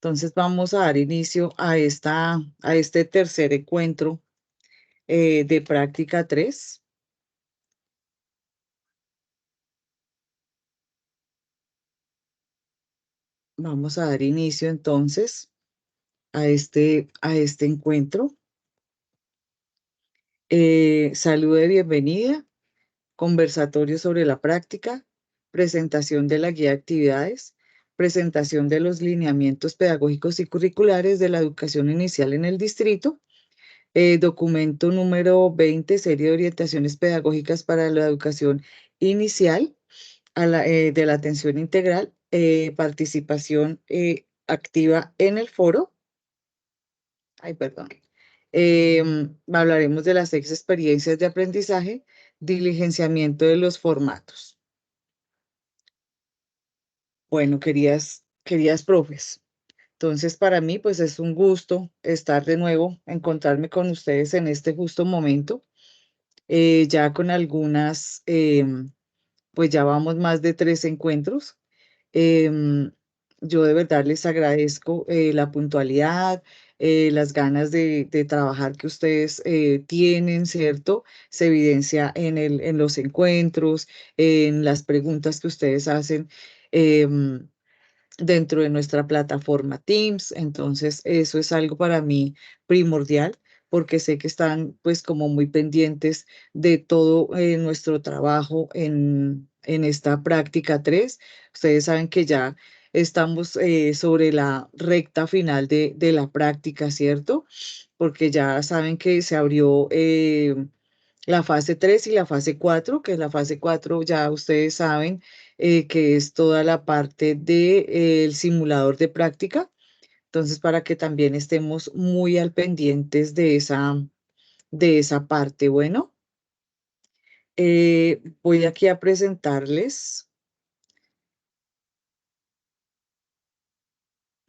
Entonces vamos a dar inicio a este tercer encuentro de práctica 3. Vamos a dar inicio entonces a este encuentro. Saludo de bienvenida, conversatorio sobre la práctica, presentación de la guía de actividades, presentación de los lineamientos pedagógicos y curriculares de la educación inicial en el distrito. Documento número 20, serie de orientaciones pedagógicas para la educación inicial de la atención integral, participación activa en el foro. Ay, perdón. Hablaremos de las 6 experiencias de aprendizaje, diligenciamiento de los formatos. Bueno, queridas profes. Entonces, para mí, pues es un gusto estar de nuevo, encontrarme con ustedes en este justo momento. Ya con algunas, pues ya vamos más de 3 encuentros. Em, yo de verdad les agradezco la puntualidad, las ganas de trabajar que ustedes tienen, ¿cierto? Se evidencia en los encuentros, en las preguntas que ustedes hacen. em, Dentro de nuestra plataforma Teams. Entonces, eso es algo para mí primordial porque sé que están pues como muy pendientes de todo nuestro trabajo en esta práctica 3. Ustedes saben que ya estamos sobre la recta final de la práctica, ¿cierto? Porque ya saben que se abrió la fase 3 y la fase 4, que la fase 4 ya ustedes saben que es toda la parte del simulador de práctica. Entonces, para que también estemos muy al pendientes de esa parte. Bueno, voy aquí a presentarles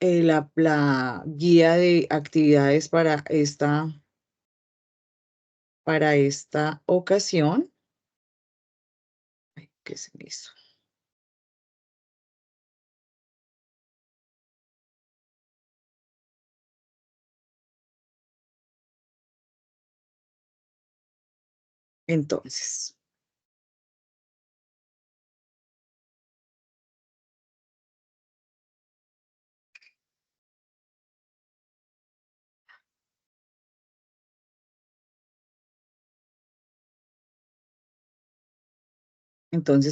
la guía de actividades para esta ocasión. Ay, ¿qué se me hizo? Entonces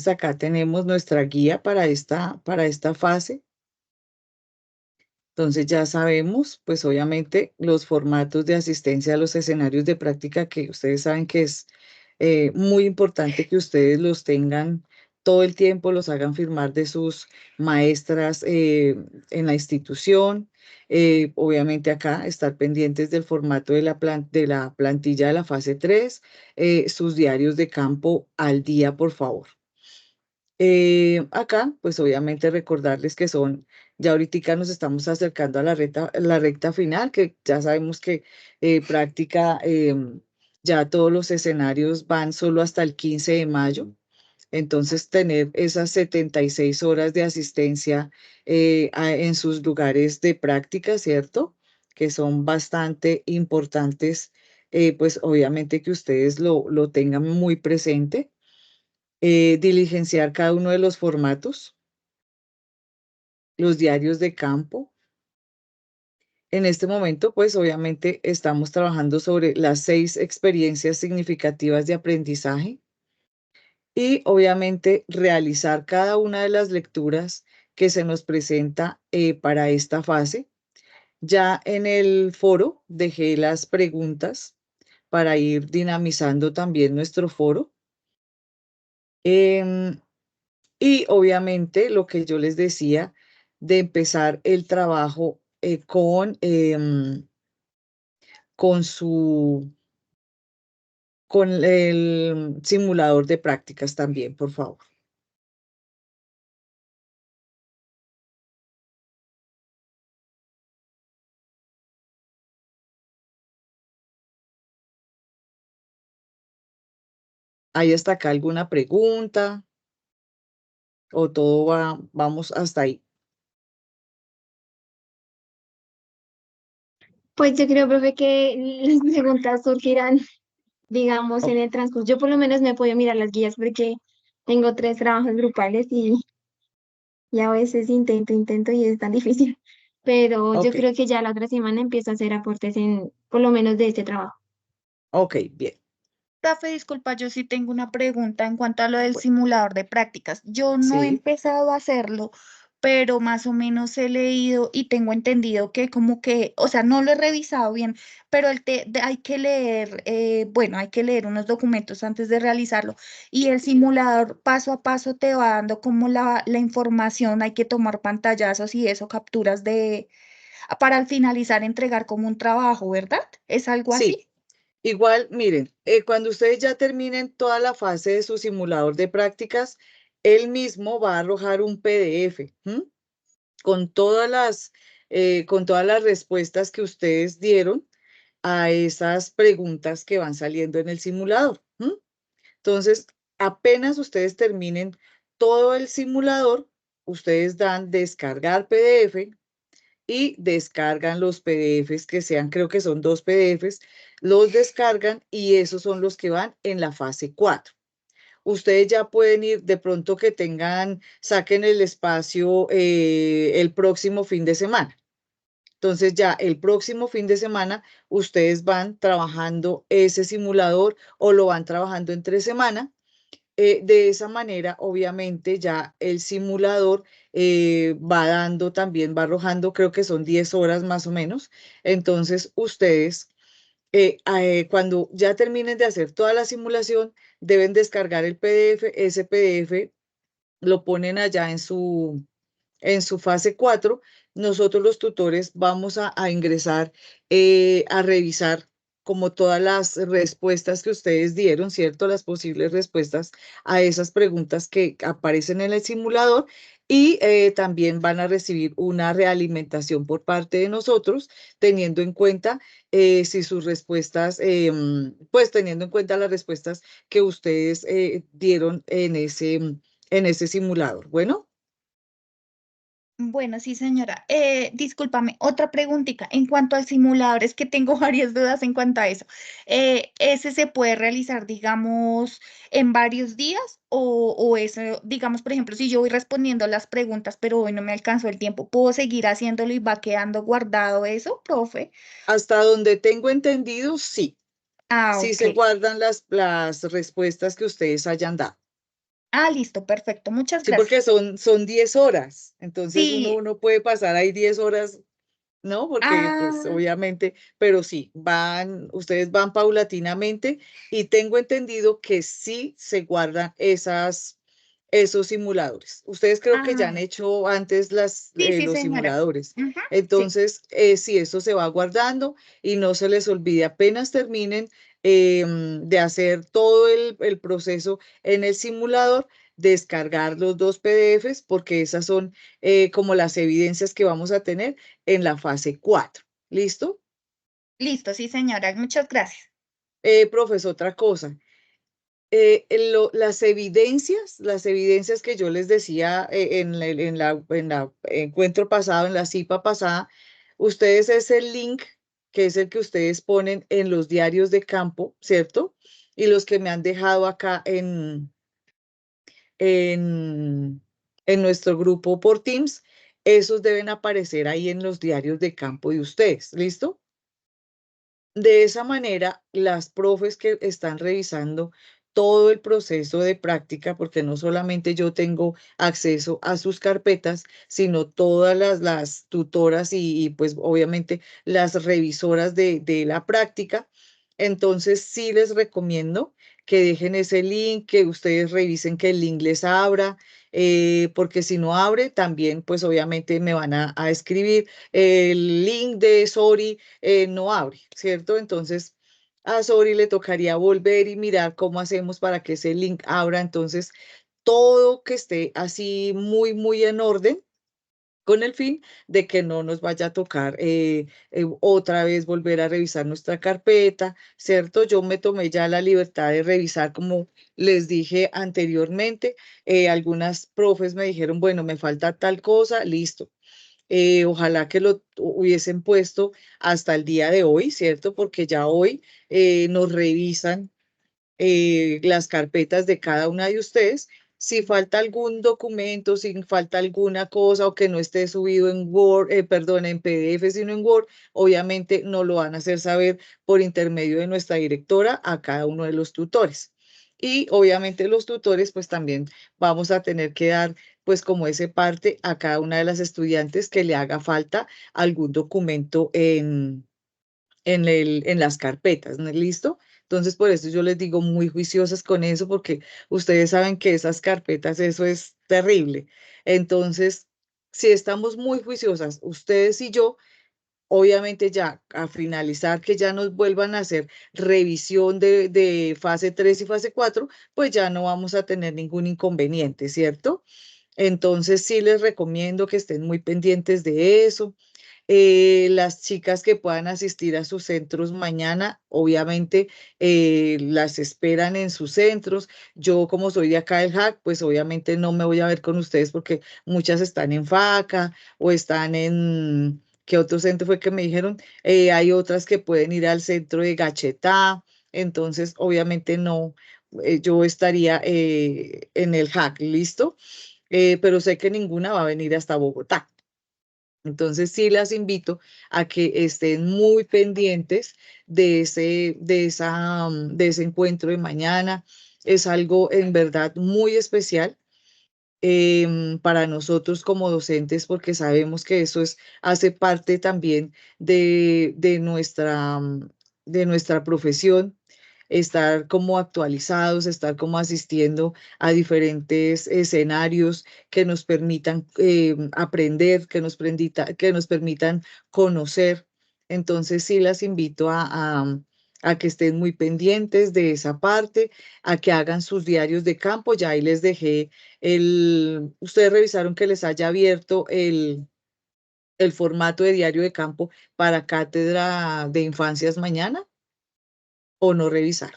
acá tenemos nuestra guía para esta fase. Entonces ya sabemos, pues obviamente, los formatos de asistencia a los escenarios de práctica que ustedes saben que es muy importante que ustedes los tengan todo el tiempo, los hagan firmar de sus maestras en la institución. Obviamente acá estar pendientes del formato de la plantilla de la fase 3, sus diarios de campo al día, por favor. Acá, pues obviamente recordarles que ya ahorita nos estamos acercando a la recta final, que ya sabemos que práctica, ya todos los escenarios van solo hasta el 15 de mayo. Entonces, tener esas 76 horas de asistencia en sus lugares de práctica, ¿cierto? Que son bastante importantes, pues obviamente que ustedes lo tengan muy presente. Diligenciar cada uno de los formatos, los diarios de campo. En este momento, pues obviamente estamos trabajando sobre las 6 experiencias significativas de aprendizaje y obviamente realizar cada una de las lecturas que se nos presenta para esta fase. Ya en el foro dejé las preguntas para ir dinamizando también nuestro foro. Em, Y obviamente lo que yo les decía de empezar el trabajo con el simulador de prácticas también, por favor. ¿Hay hasta acá alguna pregunta o vamos hasta ahí? Pues yo creo, profe, que las preguntas surgirán, digamos, O- en el transcurso. Yo por lo menos me puedo mirar las guías porque tengo 3 trabajos grupales y a veces intento y es tan difícil. Pero yo ok, creo que ya la otra semana empiezo a hacer aportes en, por lo menos de este trabajo. ok, bien. Profe, disculpa, yo sí tengo una pregunta en cuanto a lo del Bueno, simulador de prácticas. Yo no he sí, empezado a hacerlo, pero más o menos he leído y tengo entendido que como que, o sea, no lo he revisado bien, pero hay que leer, bueno, hay que leer unos documentos antes de realizarlo y el simulador paso a paso te va dando como la información, hay que tomar pantallazos y eso, capturas para al finalizar entregar como un trabajo, ¿verdad? ¿Es algo sí. así? Igual, miren, cuando ustedes ya terminen toda la fase de su simulador de prácticas, él mismo va a arrojar un PDF, ¿m? Con con todas las respuestas que ustedes dieron a esas preguntas que van saliendo en el simulador. Entonces, apenas ustedes terminen todo el simulador, ustedes dan descargar PDF y descargan los PDFs que sean, creo que son 2 PDFs, los descargan y esos son los que van en la fase 4. Ustedes ya pueden ir, de pronto que tengan, saquen el espacio el próximo fin de semana. Entonces ya el próximo fin de semana ustedes van trabajando ese simulador o lo van trabajando entre semana. De esa manera, obviamente, ya el simulador va dando también, va arrojando, creo que son 10 horas más o menos. Entonces, ustedes, cuando ya terminen de hacer toda la simulación, deben descargar el PDF. Ese PDF lo ponen allá en su fase 4. Nosotros los tutores vamos a ingresar a revisar como todas las respuestas que ustedes dieron, ¿cierto? Las posibles respuestas a esas preguntas que aparecen en el simulador y también van a recibir una realimentación por parte de nosotros, teniendo en cuenta si sus respuestas, pues teniendo en cuenta las respuestas que ustedes dieron en ese simulador. Bueno. Bueno, sí, señora. Discúlpame, otra preguntita. En cuanto al simulador, es que tengo varias dudas en cuanto a eso. ¿Ese se puede realizar, digamos, en varios días? O eso, digamos, por ejemplo, si yo voy respondiendo las preguntas, pero hoy no me alcanzó el tiempo, ¿puedo seguir haciéndolo y va quedando guardado eso, profe? Hasta donde tengo entendido, sí, Ah, sí ok. se guardan las respuestas que ustedes hayan dado. Ah, listo, perfecto. Muchas Sí, gracias. porque son 10 horas, entonces Sí. uno puede pasar ahí 10 horas, ¿no? Porque pues Ah. obviamente, pero sí, ustedes van paulatinamente y tengo entendido que sí se guardan esos simuladores. Ustedes creo que ya han Ah, hecho antes sí, sí, los señora. simuladores. Ujú, sí. Entonces, sí, eso se va guardando y no se les olvide apenas terminen de hacer todo el proceso en el simulador, descargar los 2 PDFs porque esas son como las evidencias que vamos a tener en la fase 4. ¿Listo? Listo, sí, señora. Muchas gracias. Profesor, otra cosa. Las evidencias que yo les decía en la encuentro pasado, en la CIPA pasada, ustedes es el link que es el que ustedes ponen en los diarios de campo, ¿cierto? Y los que me han dejado acá en, en nuestro grupo por Teams, esos deben aparecer ahí en los diarios de campo de ustedes, ¿listo? De esa manera, las profes que están revisando todo el proceso de práctica, porque no solamente yo tengo acceso a sus carpetas, sino todas las tutoras y, pues obviamente las revisoras de la práctica. Entonces sí les recomiendo que dejen ese link, que ustedes revisen que el link les abra, porque si no abre, también pues obviamente me van a escribir el link de Sori no abre, ¿cierto? Entonces, a Sori le tocaría volver y mirar cómo hacemos para que ese link abra. Entonces, todo que esté así muy, muy en orden con el fin de que no nos vaya a tocar otra vez volver a revisar nuestra carpeta, ¿cierto? Yo me tomé ya la libertad de revisar, como les dije anteriormente, algunas profes me dijeron, bueno, me falta tal cosa, listo. Ojalá que lo hubiesen puesto hasta el día de hoy, ¿cierto? Porque ya hoy nos revisan las carpetas de cada una de ustedes. Si falta algún documento, si falta alguna cosa o que no esté subido en Word, perdón, en PDF, sino en Word, obviamente nos lo van a hacer saber por intermedio de nuestra directora a cada uno de los tutores. Y obviamente los tutores, pues también vamos a tener que dar, pues como ese parte a cada una de las estudiantes que le haga falta algún documento en las carpetas, ¿no? ¿Listo? Entonces, por eso yo les digo muy juiciosas con eso, porque ustedes saben que esas carpetas, eso es terrible. Entonces, si estamos muy juiciosas, ustedes y yo, obviamente ya a finalizar, que ya nos vuelvan a hacer revisión de fase 3 y fase 4, pues ya no vamos a tener ningún inconveniente, ¿cierto? Entonces, sí les recomiendo que estén muy pendientes de eso. Las chicas que puedan asistir a sus centros mañana, obviamente las esperan en sus centros. Yo, como soy de acá del JAC, pues obviamente no me voy a ver con ustedes porque muchas están en FACA o están en, ¿qué otro centro fue que me dijeron? Hay otras que pueden ir al centro de Gachetá, entonces obviamente no, yo estaría en el JAC, ¿listo? Pero sé que ninguna va a venir hasta Bogotá. Entonces sí las invito a que estén muy pendientes de ese encuentro de mañana. Es algo en verdad muy especial para nosotros como docentes porque sabemos que eso hace parte también de nuestra profesión, estar como actualizados, estar como asistiendo a diferentes escenarios que nos permitan aprender, que nos permitan conocer. Entonces sí las invito a que estén muy pendientes de esa parte, a que hagan sus diarios de campo. Ya ahí les dejé ustedes revisaron que les haya abierto el formato de diario de campo para cátedra de infancias mañana o no revisar.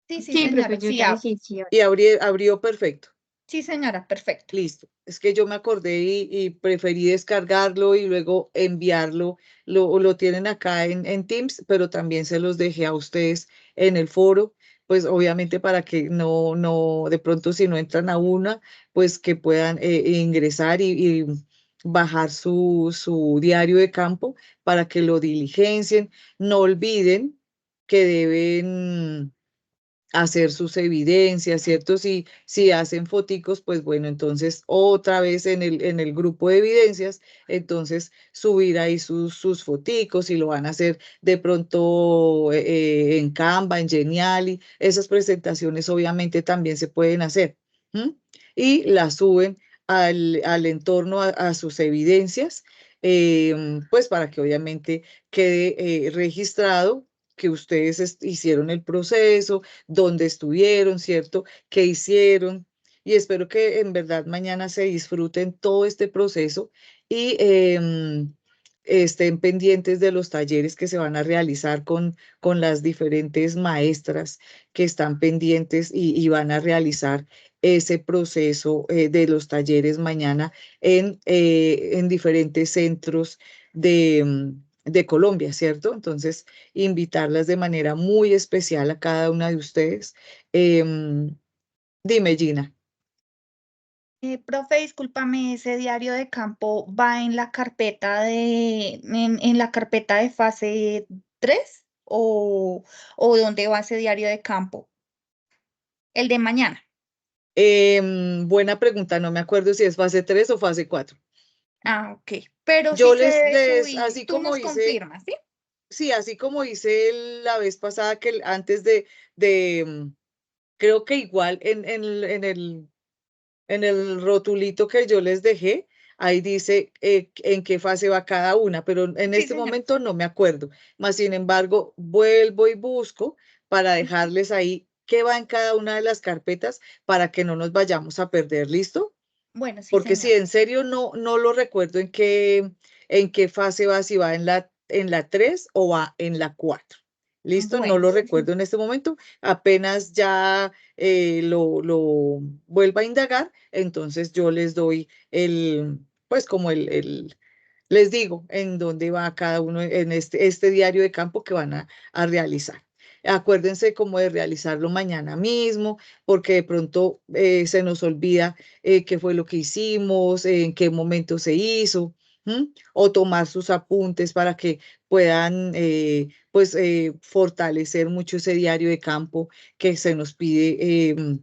Sí, sí, Sí, profe, señora, yo sí, ya dije sí. Y abrió perfecto. sí, señora, perfecto. Listo. Es que yo me acordé y preferí descargarlo y luego enviarlo. Lo tienen acá en Teams, pero también se los dejé a ustedes en el foro, pues obviamente para que no, de pronto si no entran a una, pues que puedan ingresar y bajar su diario de campo para que lo diligencien. No olviden que deben hacer sus evidencias, ¿cierto? Si hacen foticos, pues bueno, entonces otra vez en el grupo de evidencias, entonces subir ahí sus foticos y lo van a hacer de pronto en Canva, en Geniali, esas presentaciones obviamente también se pueden hacer. ¿M? Y las suben al entorno, a sus evidencias, pues para que obviamente quede registrado que ustedes hicieron el proceso, dónde estuvieron, ¿cierto? ¿Qué hicieron? Y espero que en verdad mañana se disfruten todo este proceso y estén pendientes de los talleres que se van a realizar con las diferentes maestras que están pendientes y van a realizar ese proceso de los talleres mañana en diferentes centros de Colombia, ¿cierto? Entonces, invitarlas de manera muy especial a cada una de ustedes. Dime, Gina. Profe, discúlpame, ese diario de campo va en la carpeta en la carpeta de fase 3 o dónde va ese diario de campo? El de mañana. Buena pregunta, no me acuerdo si es fase 3 o fase 4. Ah, ok. Pero sí Yo se debe subir. así Tú como nos hice, confirmas, ¿sí? sí, así como hice la vez pasada que antes de creo que igual en el rotulito que yo les dejé, ahí dice en qué fase va cada una, pero en Sí, este señora. momento no me acuerdo. Más sin embargo, vuelvo y busco para Ujú. dejarles ahí qué va en cada una de las carpetas para que no nos vayamos a perder, ¿listo? Bueno, sí, Porque si señora. en serio no lo recuerdo en qué fase va, si va en la 3 o va en la 4. ¿Listo? No Bueno, lo recuerdo en este momento. Apenas ya lo vuelva a indagar, entonces yo les doy pues como les digo en dónde va cada uno en este diario de campo que van a realizar. Acuérdense como de realizarlo mañana mismo, porque de pronto se nos olvida qué fue lo que hicimos, en qué momento se hizo, ¿m? O tomar sus apuntes para que puedan pues fortalecer mucho ese diario de campo que se nos pide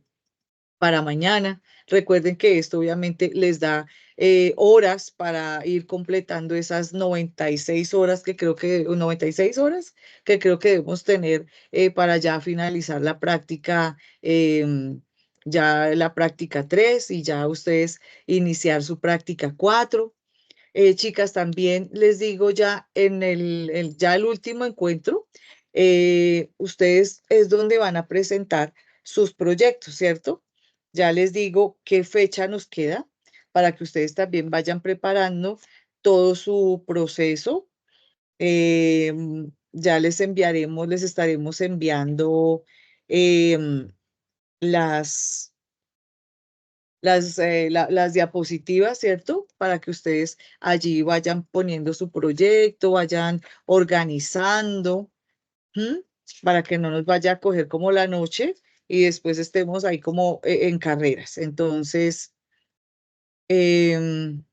para mañana. Recuerden que esto obviamente les da horas para ir completando esas 96 horas que creo que, o 96 horas que creo que debemos tener para ya finalizar la práctica, ya la práctica 3 y ya ustedes iniciar su práctica 4. Chicas, también les digo ya en ya el último encuentro, ustedes es donde van a presentar sus proyectos, ¿cierto? Ya les digo qué fecha nos queda para que ustedes también vayan preparando todo su proceso. Ya les estaremos enviando em, las las diapositivas, ¿cierto? Para que ustedes allí vayan poniendo su proyecto, vayan organizando, ¿m? Para que no nos vaya a coger como la noche y después estemos ahí como en carreras. Entonces, em,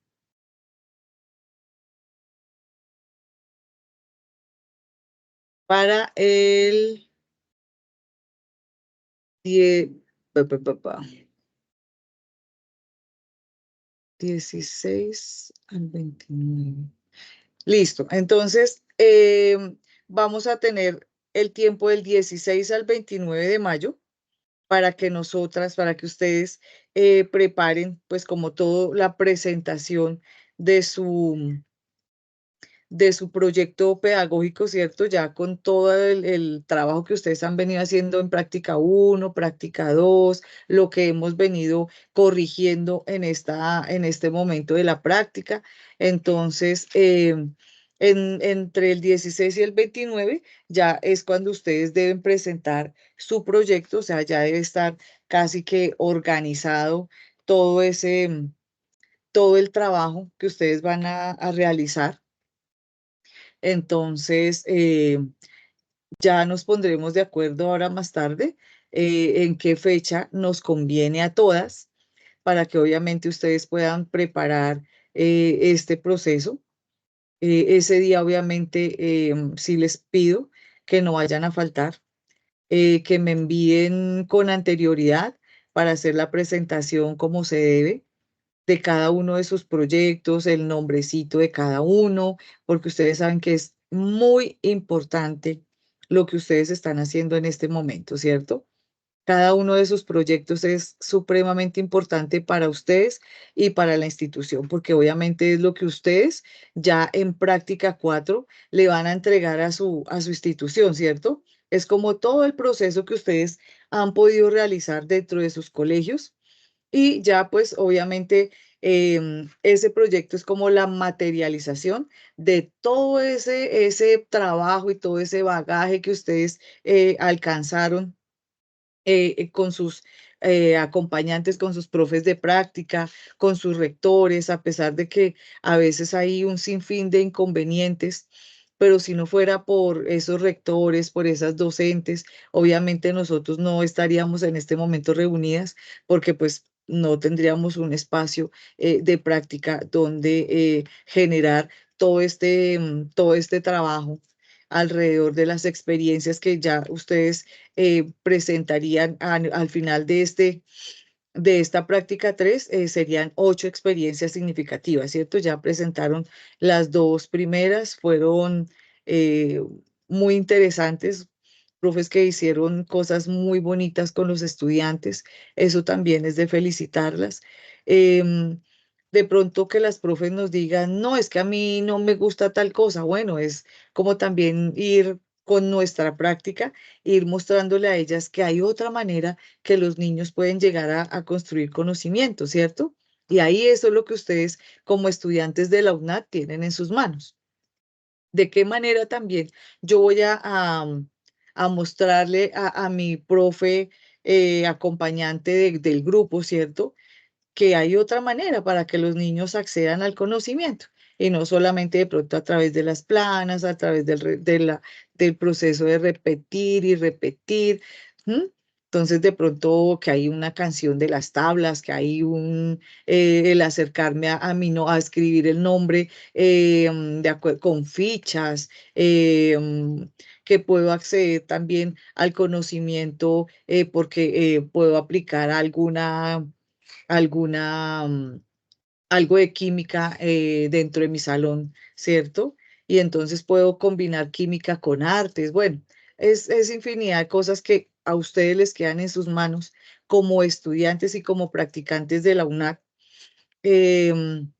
para el 10, pa, pa, pa, pa, 16 al 29. Listo. Entonces, vamos a tener el tiempo del 16 al 29 de mayo para que nosotras, para que ustedes preparen, pues como todo, la presentación de de su proyecto pedagógico, ¿cierto? Ya con todo el trabajo que ustedes han venido haciendo en práctica 1, práctica 2, lo que hemos venido corrigiendo en este momento de la práctica. Entonces, entre el 16 y el 29 ya es cuando ustedes deben presentar su proyecto, o sea, ya debe estar casi que organizado todo todo el trabajo que ustedes van a realizar. Entonces, ya nos pondremos de acuerdo ahora más tarde en qué fecha nos conviene a todas para que obviamente ustedes puedan preparar este proceso. Ese día obviamente sí les pido que no vayan a faltar, que me envíen con anterioridad para hacer la presentación como se debe de cada uno de sus proyectos, el nombrecito de cada uno, porque ustedes saben que es muy importante lo que ustedes están haciendo en este momento, ¿cierto? Cada uno de sus proyectos es supremamente importante para ustedes y para la institución, porque obviamente es lo que ustedes ya en práctica 4 le van a entregar a su institución, ¿cierto? Es como todo el proceso que ustedes han podido realizar dentro de sus colegios y ya pues obviamente ese proyecto es como la materialización de todo ese trabajo y todo ese bagaje que ustedes alcanzaron con sus acompañantes, con sus profes de práctica, con sus rectores, a pesar de que a veces hay un sinfín de inconvenientes. Pero si no fuera por esos rectores, por esas docentes, obviamente nosotros no estaríamos en este momento reunidas porque pues no tendríamos un espacio de práctica donde generar todo este trabajo alrededor de las experiencias que ya ustedes presentarían al final de esta práctica 3, serían 8 experiencias significativas, ¿cierto? Ya presentaron las dos primeras, fueron eh, muy interesantes, profes que hicieron cosas muy bonitas con los estudiantes, eso también es de felicitarlas. De pronto que las profes nos digan, no, es que a mí no me gusta tal cosa, bueno, es como también ir con nuestra práctica, ir mostrándole a ellas que hay otra manera que los niños pueden llegar a construir conocimiento, ¿cierto? Y ahí eso es lo que ustedes como estudiantes de la UNAD tienen en sus manos. ¿De qué manera también yo voy a mostrarle a mi profe acompañante del grupo, ¿cierto? Que hay otra manera para que los niños accedan al conocimiento. y no solamente de pronto a través de las planas, a través del proceso de repetir y repetir. ¿M? Entonces, de pronto que hay una canción de las tablas, que hay el acercarme a escribir el nombre con fichas, que puedo acceder también al conocimiento porque puedo aplicar alguna, algo de química dentro de mi salón, ¿cierto? Y entonces puedo combinar química con artes. Bueno, es infinidad de cosas que a ustedes les quedan en sus manos como estudiantes y como practicantes de la UNAC. em,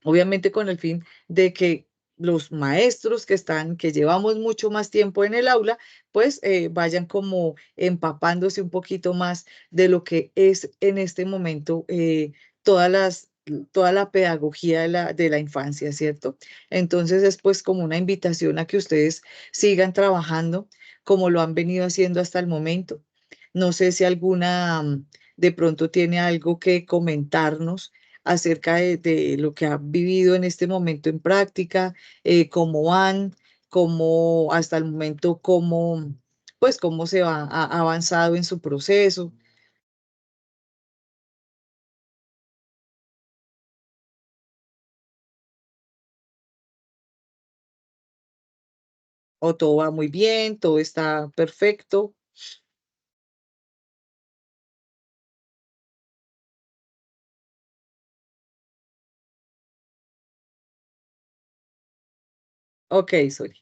Obviamente con el fin de que los maestros que llevamos mucho más tiempo en el aula, pues vayan como empapándose un poquito más de lo que es en este momento todas las, toda la pedagogía de la infancia, ¿cierto? Entonces es pues como una invitación a que ustedes sigan trabajando como lo han venido haciendo hasta el momento. No sé si alguna de pronto tiene algo que comentarnos acerca de lo que han vivido en este momento en práctica, cómo van, cómo hasta el momento, pues cómo ha avanzado en su proceso, o todo va muy bien, todo está perfecto. Ok, Soli.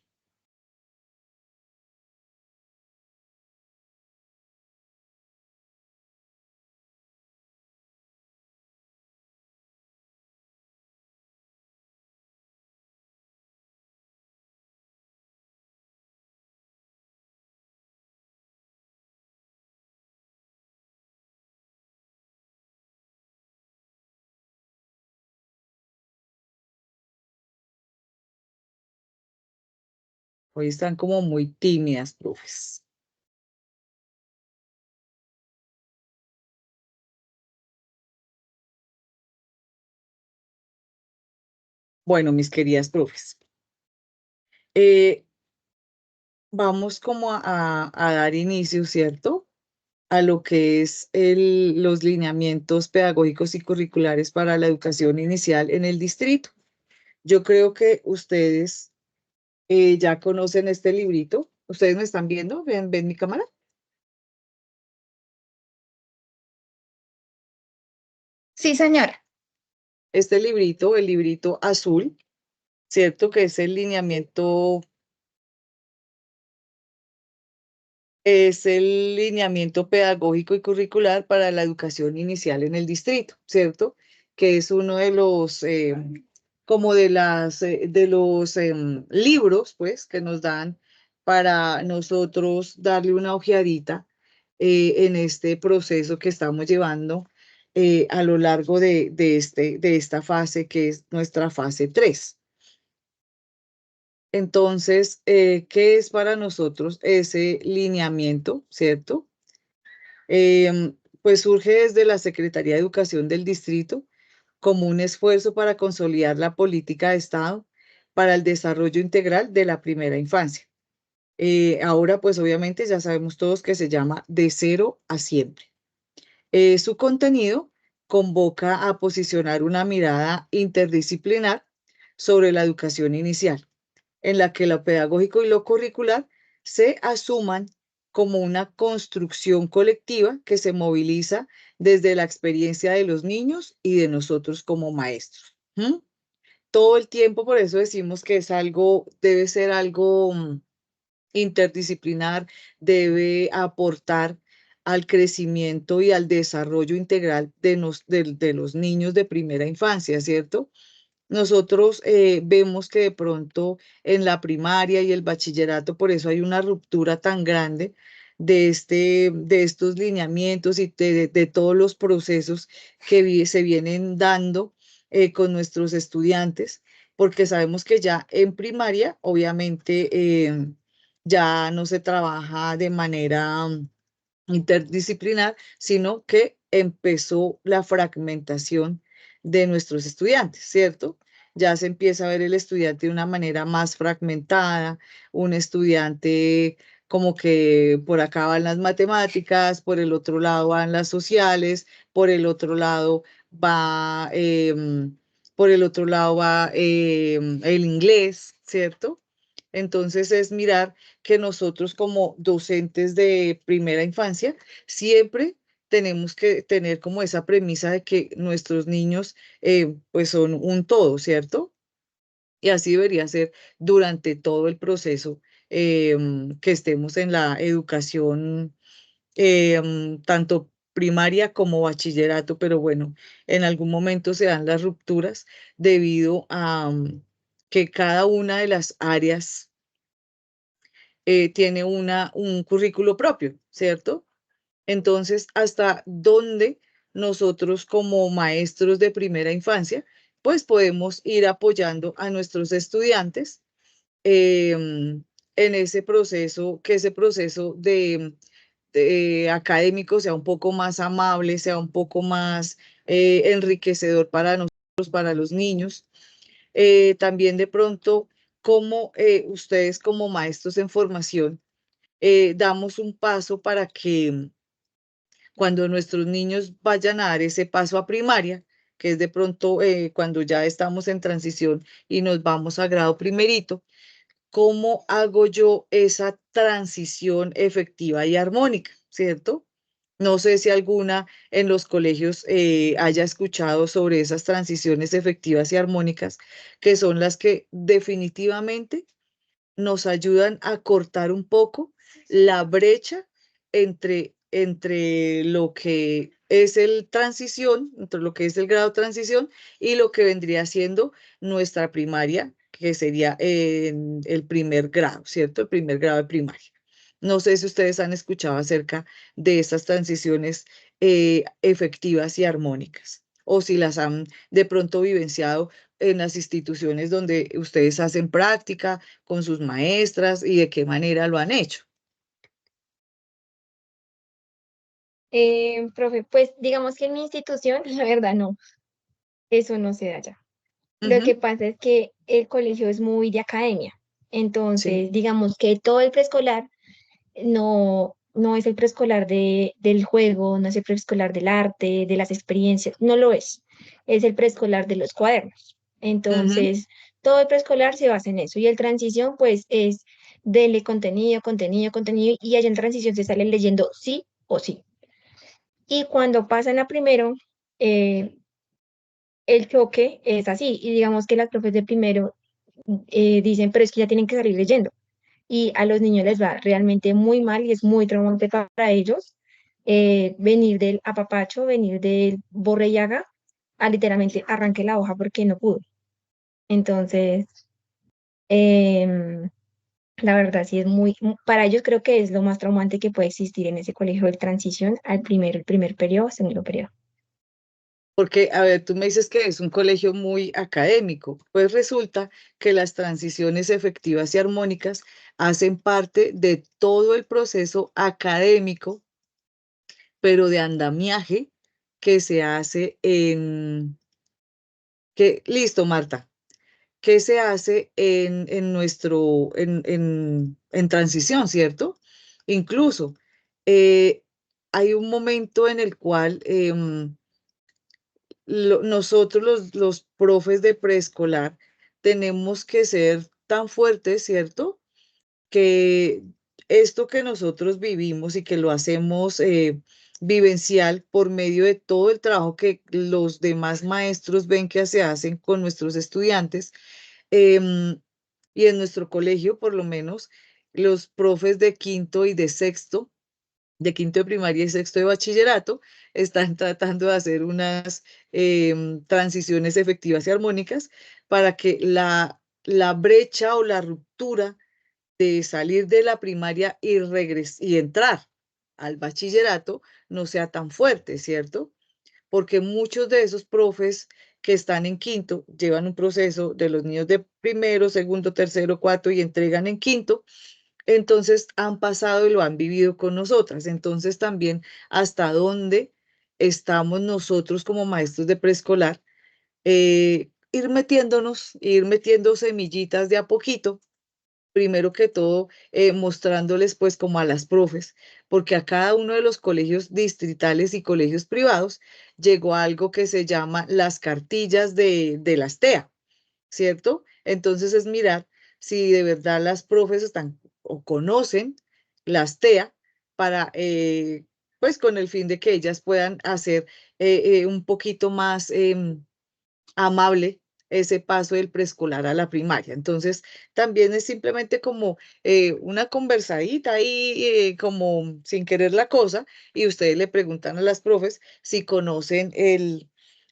Hoy están como muy tímidas, profes. Bueno, mis queridas profes, eh, vamos como a dar inicio, ¿cierto? A lo que es los lineamientos pedagógicos y curriculares para la educación inicial en el distrito. Yo creo que ustedes ya conocen este librito. ¿Ustedes me están viendo? ¿Ven mi cámara? Sí, señora. Este librito, el librito azul, ¿cierto? Que es el lineamiento pedagógico y curricular para la educación inicial en el distrito, ¿cierto? Que es uno de los, como de los libros, pues, que nos dan para nosotros darle una ojeadita en este proceso que estamos llevando a lo largo de esta fase, que es nuestra fase 3. Entonces, ¿qué es para nosotros ese lineamiento, cierto? Pues surge desde la Secretaría de Educación del Distrito como un esfuerzo para consolidar la política de Estado para el desarrollo integral de la primera infancia. Ahora, pues obviamente ya sabemos todos que se llama De Cero a Siempre. Su contenido convoca a posicionar una mirada interdisciplinar sobre la educación inicial en la que lo pedagógico y lo curricular se asuman como una construcción colectiva que se moviliza desde la experiencia de los niños y de nosotros como maestros. ¿Mm? Todo el tiempo, por eso decimos que es algo, debe ser algo interdisciplinar, debe aportar al crecimiento y al desarrollo integral de los niños de primera infancia, ¿cierto? Nosotros vemos que de pronto en la primaria y el bachillerato, por eso hay una ruptura tan grande de estos lineamientos y de todos los procesos que se vienen dando con nuestros estudiantes, porque sabemos que ya en primaria, obviamente, ya no se trabaja de manera interdisciplinar, sino que empezó la fragmentación de nuestros estudiantes, ¿cierto? ya se empieza a ver el estudiante de una manera más fragmentada, un estudiante como que por acá van las matemáticas, por el otro lado van las sociales, por el otro lado va, el inglés, ¿cierto? Entonces es mirar que nosotros como docentes de primera infancia siempre tenemos que tener como esa premisa de que nuestros niños pues son un todo, ¿cierto? Y así debería ser durante todo el proceso que estemos en la educación, tanto primaria como bachillerato, pero bueno, en algún momento se dan las rupturas debido a que cada una de las áreas tiene un currículo propio, ¿cierto? Entonces, ¿hasta dónde nosotros como maestros de primera infancia, pues podemos ir apoyando a nuestros estudiantes en ese proceso, que ese proceso de académico sea un poco más amable, sea un poco más enriquecedor para nosotros, para los niños? También de pronto, cómo ustedes como maestros en formación damos un paso para que cuando nuestros niños vayan a dar ese paso a primaria, que es de pronto cuando ya estamos en transición y nos vamos a grado primerito, ¿cómo hago yo esa transición efectiva y armónica, ¿cierto? No sé si alguna en los colegios haya escuchado sobre esas transiciones efectivas y armónicas, que son las que definitivamente nos ayudan a cortar un poco la brecha entre lo que es el transición, entre lo que es el grado de transición y lo que vendría siendo nuestra primaria, que sería en el primer grado, ¿cierto? El primer grado de primaria. No sé si ustedes han escuchado acerca de estas transiciones efectivas y armónicas, o si las han de pronto vivenciado en las instituciones donde ustedes hacen práctica con sus maestras y de qué manera lo han hecho. Profe, pues digamos que en mi institución, la verdad no, eso no se da ya. Lo que Ujú, pasa es que el colegio es muy de academia, sí, entonces digamos que todo el preescolar no es el preescolar del juego, no es el preescolar del arte, de las experiencias, no lo es el preescolar de los cuadernos. ujú, Entonces, todo el preescolar se basa en eso y el transición pues es dele contenido, contenido, contenido y allá en transición se sale leyendo sí o sí. Y cuando pasan a primero, eh, el choque es así y digamos que las profes de primero dicen, pero es que ya tienen que salir leyendo y a los niños les va realmente muy mal y es muy traumante para ellos venir del apapacho, venir del borre y haga a literalmente arranque la hoja porque no pudo. Entonces, em, la verdad sí es para ellos creo que es lo más traumante que puede existir en ese colegio de transición el primer periodo, segundo periodo. porque, a ver, tú me dices que es un colegio muy académico, pues resulta que las transiciones efectivas y armónicas hacen parte de todo el proceso académico, pero de andamiaje que se hace listo, Marta, que se hace en transición, ¿cierto? Incluso eh, hay un momento en el cual nosotros los profes de preescolar tenemos que ser tan fuertes, ¿cierto? Que esto que nosotros vivimos y que lo hacemos vivencial por medio de todo el trabajo que los demás maestros ven que se hacen con nuestros estudiantes, em, y en nuestro colegio, por lo menos, los profes de quinto y de quinto de primaria y sexto de bachillerato, están tratando de hacer unas transiciones efectivas y armónicas para que la brecha o la ruptura de salir de la primaria y entrar al bachillerato no sea tan fuerte, ¿cierto? Porque muchos de esos profes que están en quinto llevan un proceso de los niños de primero, segundo, tercero, cuarto y entregan en quinto, entonces han pasado y lo han vivido con nosotras. Entonces también hasta dónde estamos nosotros como maestros de preescolar ir metiéndonos, ir metiendo semillitas de a poquito, primero que todo, mostrándoles pues como a las profes, porque a cada uno de los colegios distritales y colegios privados llegó algo que se llama las cartillas de las TEA, ¿cierto? Entonces es mirar si de verdad las profes están o conocen las TEA para, pues con el fin de que ellas puedan hacer un poquito más amable ese paso del preescolar a la primaria. Entonces, también es simplemente como una conversadita ahí, como sin querer la cosa, y ustedes le preguntan a las profes si conocen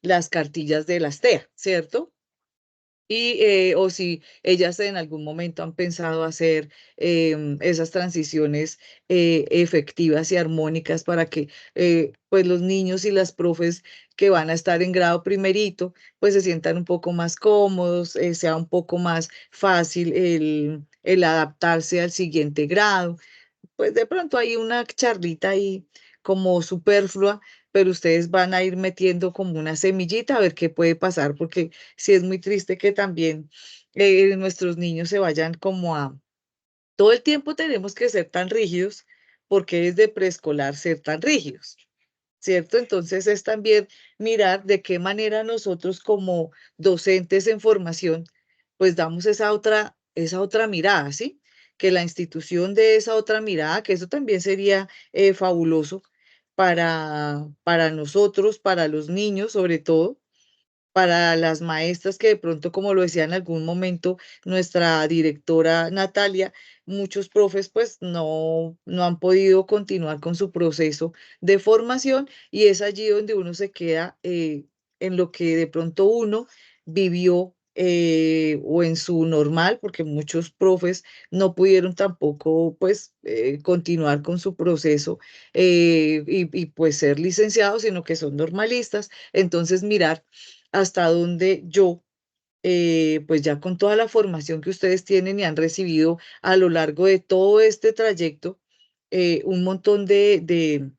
las cartillas de las TEA, ¿cierto? Y, o si ellas en algún momento han pensado hacer esas transiciones efectivas y armónicas para que pues los niños y las profes que van a estar en grado primerito pues se sientan un poco más cómodos, sea un poco más fácil el adaptarse al siguiente grado. Pues de pronto hay una charlita ahí como superflua, pero ustedes van a ir metiendo como una semillita a ver qué puede pasar, porque sí es muy triste que también nuestros niños se vayan como a... Todo el tiempo tenemos que ser tan rígidos, porque desde preescolar ser tan rígidos, ¿cierto? Entonces es también mirar de qué manera nosotros como docentes en formación, pues damos esa otra mirada, ¿sí? Que la institución de esa otra mirada, que eso también sería fabuloso para nosotros, para los niños sobre todo, para las maestras que de pronto, como lo decía en algún momento nuestra directora Natalia, muchos profes pues no han podido continuar con su proceso de formación y es allí donde uno se queda en lo que de pronto uno vivió. O en su normal, porque muchos profes no pudieron tampoco pues continuar con su proceso y pues ser licenciados, sino que son normalistas. Entonces mirar hasta donde yo, pues ya con toda la formación que ustedes tienen y han recibido a lo largo de todo este trayecto, un montón de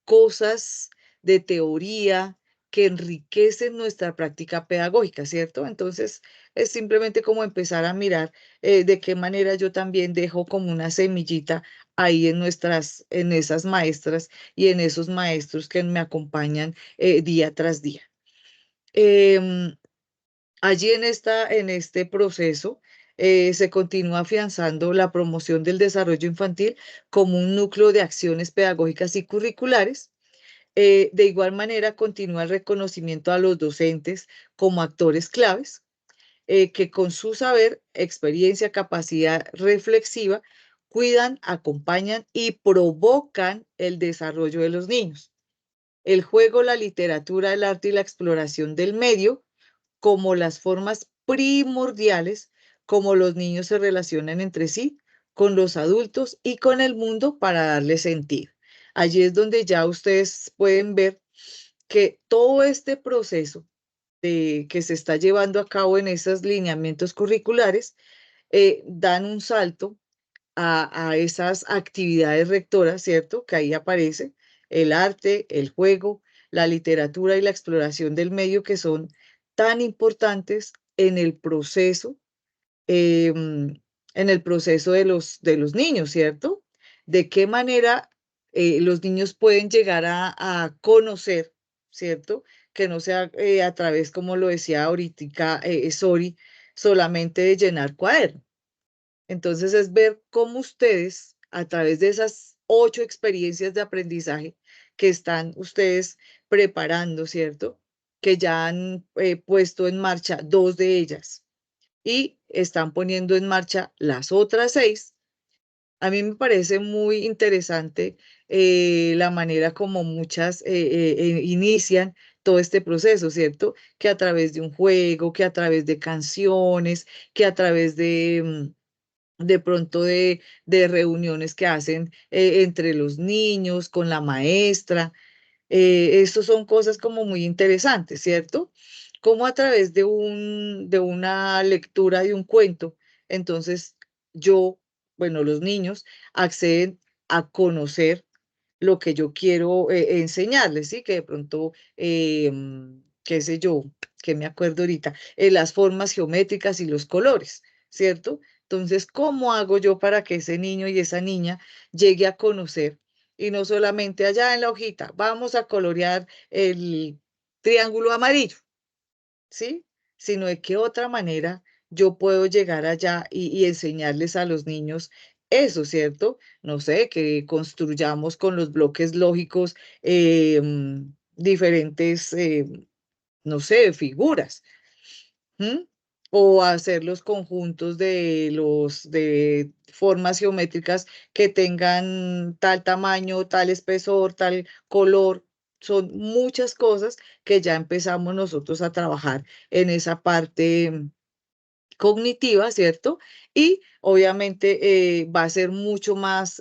cosas, de teoría que enriquecen nuestra práctica pedagógica, ¿cierto? Entonces, es simplemente como empezar a mirar de qué manera yo también dejo como una semillita ahí en esas maestras y en esos maestros que me acompañan día tras día. Em, Allí en este proceso se continúa afianzando la promoción del desarrollo infantil como un núcleo de acciones pedagógicas y curriculares. De igual manera, continúa el reconocimiento a los docentes como actores claves, que con su saber, experiencia, capacidad reflexiva, cuidan, acompañan y provocan el desarrollo de los niños. El juego, la literatura, el arte y la exploración del medio como las formas primordiales como los niños se relacionan entre sí, con los adultos y con el mundo para darle sentido. Allí es donde ya ustedes pueden ver que todo este proceso que se está llevando a cabo en esos lineamientos curriculares dan un salto a esas actividades rectoras, ¿cierto? Que ahí aparece el arte, el juego, la literatura y la exploración del medio que son tan importantes en el proceso de los niños, ¿cierto? De qué manera los niños pueden llegar a conocer, ¿cierto? Que no sea a través, como lo decía ahorita Sori, solamente de llenar cuadernos. Entonces es ver cómo ustedes, a través de esas 8 experiencias de aprendizaje que están ustedes preparando, ¿cierto? Que ya han puesto en marcha 2 de ellas y están poniendo en marcha las otras 6. A mí me parece muy interesante la manera como muchas inician todo este proceso, ¿cierto? Que a través de un juego, que a través de canciones, que a través de pronto de reuniones que hacen entre los niños, con la maestra. Estos son cosas como muy interesantes, ¿cierto? Como a través de una lectura de un cuento, entonces yo, bueno, los niños acceden a conocer lo que yo quiero enseñarles, ¿sí? Que de pronto qué sé yo, que me acuerdo ahorita, las formas geométricas y los colores, ¿cierto? Entonces, ¿cómo hago yo para que ese niño y esa niña llegue a conocer y no solamente allá en la hojita, vamos a colorear el triángulo amarillo, ¿sí? Sino de qué otra manera yo puedo llegar allá y enseñarles a los niños eso, ¿cierto? No sé, que construyamos con los bloques lógicos diferentes, no sé, figuras. ¿M? O hacer los conjuntos de los de formas geométricas que tengan tal tamaño, tal espesor, tal color. Son muchas cosas que ya empezamos nosotros a trabajar en esa parte cognitiva, ¿cierto? Y obviamente va a ser mucho más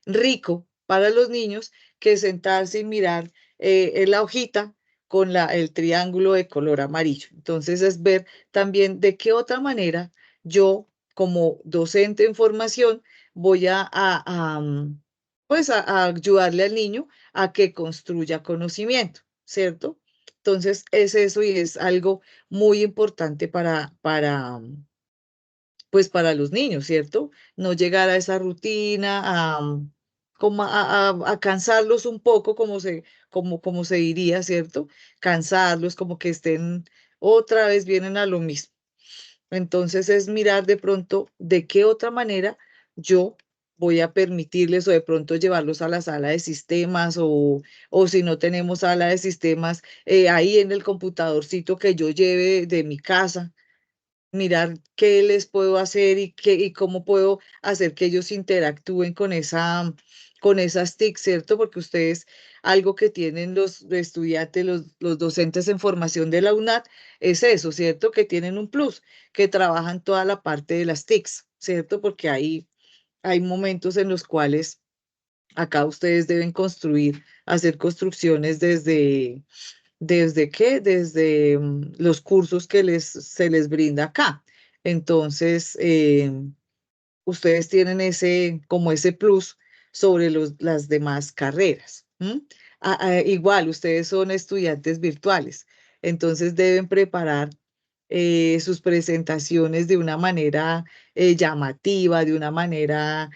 rico para los niños que sentarse y mirar en la hojita con el triángulo de color amarillo. Entonces es ver también de qué otra manera yo, como docente en formación, voy pues a ayudarle al niño a que construya conocimiento, ¿cierto? Entonces es eso y es algo muy importante pues para los niños, ¿cierto? No llegar a esa rutina, como a cansarlos un poco, como se diría, ¿cierto? Cansarlos, como que estén otra vez vienen a lo mismo. Entonces es mirar de pronto de qué otra manera yo voy a permitirles o de pronto llevarlos a la sala de sistemas o si no tenemos sala de sistemas, ahí en el computadorcito que yo lleve de mi casa, mirar qué les puedo hacer y cómo puedo hacer que ellos interactúen con esas TIC, ¿cierto? Porque ustedes, algo que tienen los estudiantes, los docentes en formación de la UNAD, es eso, ¿cierto? Que tienen un plus, que trabajan toda la parte de las TICs, ¿cierto? Porque ahí hay momentos en los cuales acá ustedes deben construir, hacer construcciones ¿desde qué? Desde los cursos que se les brinda acá. Entonces, ustedes tienen como ese plus sobre las demás carreras. ¿M? Igual, ustedes son estudiantes virtuales, entonces deben preparar sus presentaciones de una manera llamativa, de una manera,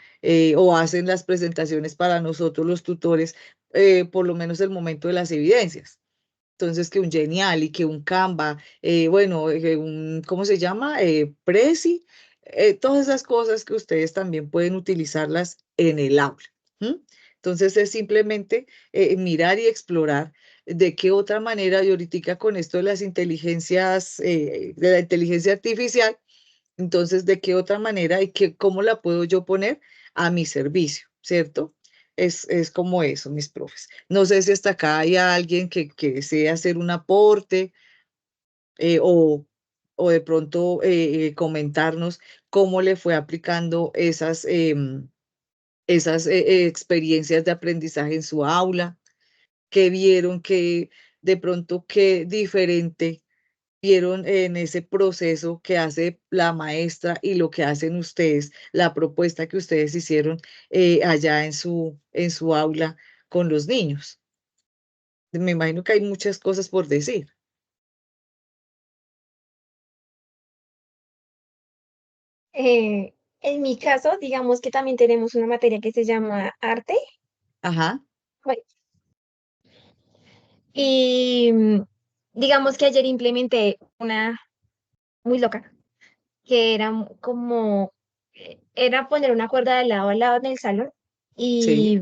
o hacen las presentaciones para nosotros los tutores, por lo menos el momento de las evidencias. Entonces, que un Genial y que un Canva, bueno, ¿cómo se llama? Prezi, todas esas cosas que ustedes también pueden utilizarlas en el aula. ¿M? Entonces, es simplemente mirar y explorar de qué otra manera, y ahorita con esto de las inteligencias, de la inteligencia artificial, entonces, ¿de qué otra manera y cómo la puedo yo poner a mi servicio, ¿cierto? Es como eso, mis profes. No sé si hasta acá hay alguien que desee hacer un aporte eh, o, o de pronto comentarnos cómo le fue aplicando esas experiencias de aprendizaje en su aula, qué vieron, que de pronto qué diferente vieron en ese proceso que hace la maestra y lo que hacen ustedes, la propuesta que ustedes hicieron allá en su aula con los niños. Me imagino que hay muchas cosas por decir. En mi caso, digamos que también tenemos una materia que se llama arte. Ajá, Bueno, y digamos que ayer implementé una muy loca, que era como, era poner una cuerda de lado a lado en el salón sí, y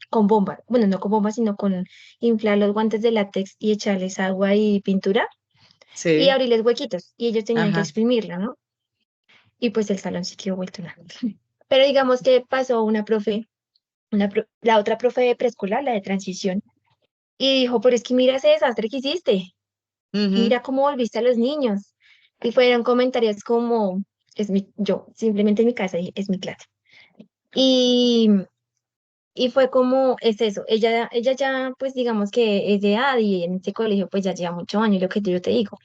con bomba, bueno, no con bomba, sino con inflar los guantes de látex y echarles agua y pintura y sí, abrirles huequitos y ellos tenían que ajá, exprimirla, ¿no? Y pues el salón sí quedó vuelto nada. Pero digamos que pasó una profe, la otra profe de preescolar, la de transición, y dijo, pero es que mira ese desastre que hiciste, ujú, mira cómo volviste a los niños. Y fueron comentarios como, yo simplemente en mi casa dije, es mi clase. Y, y fue como, es eso, ella ya, pues digamos que es de edad y en este colegio pues ya lleva muchos años, lo que yo te digo,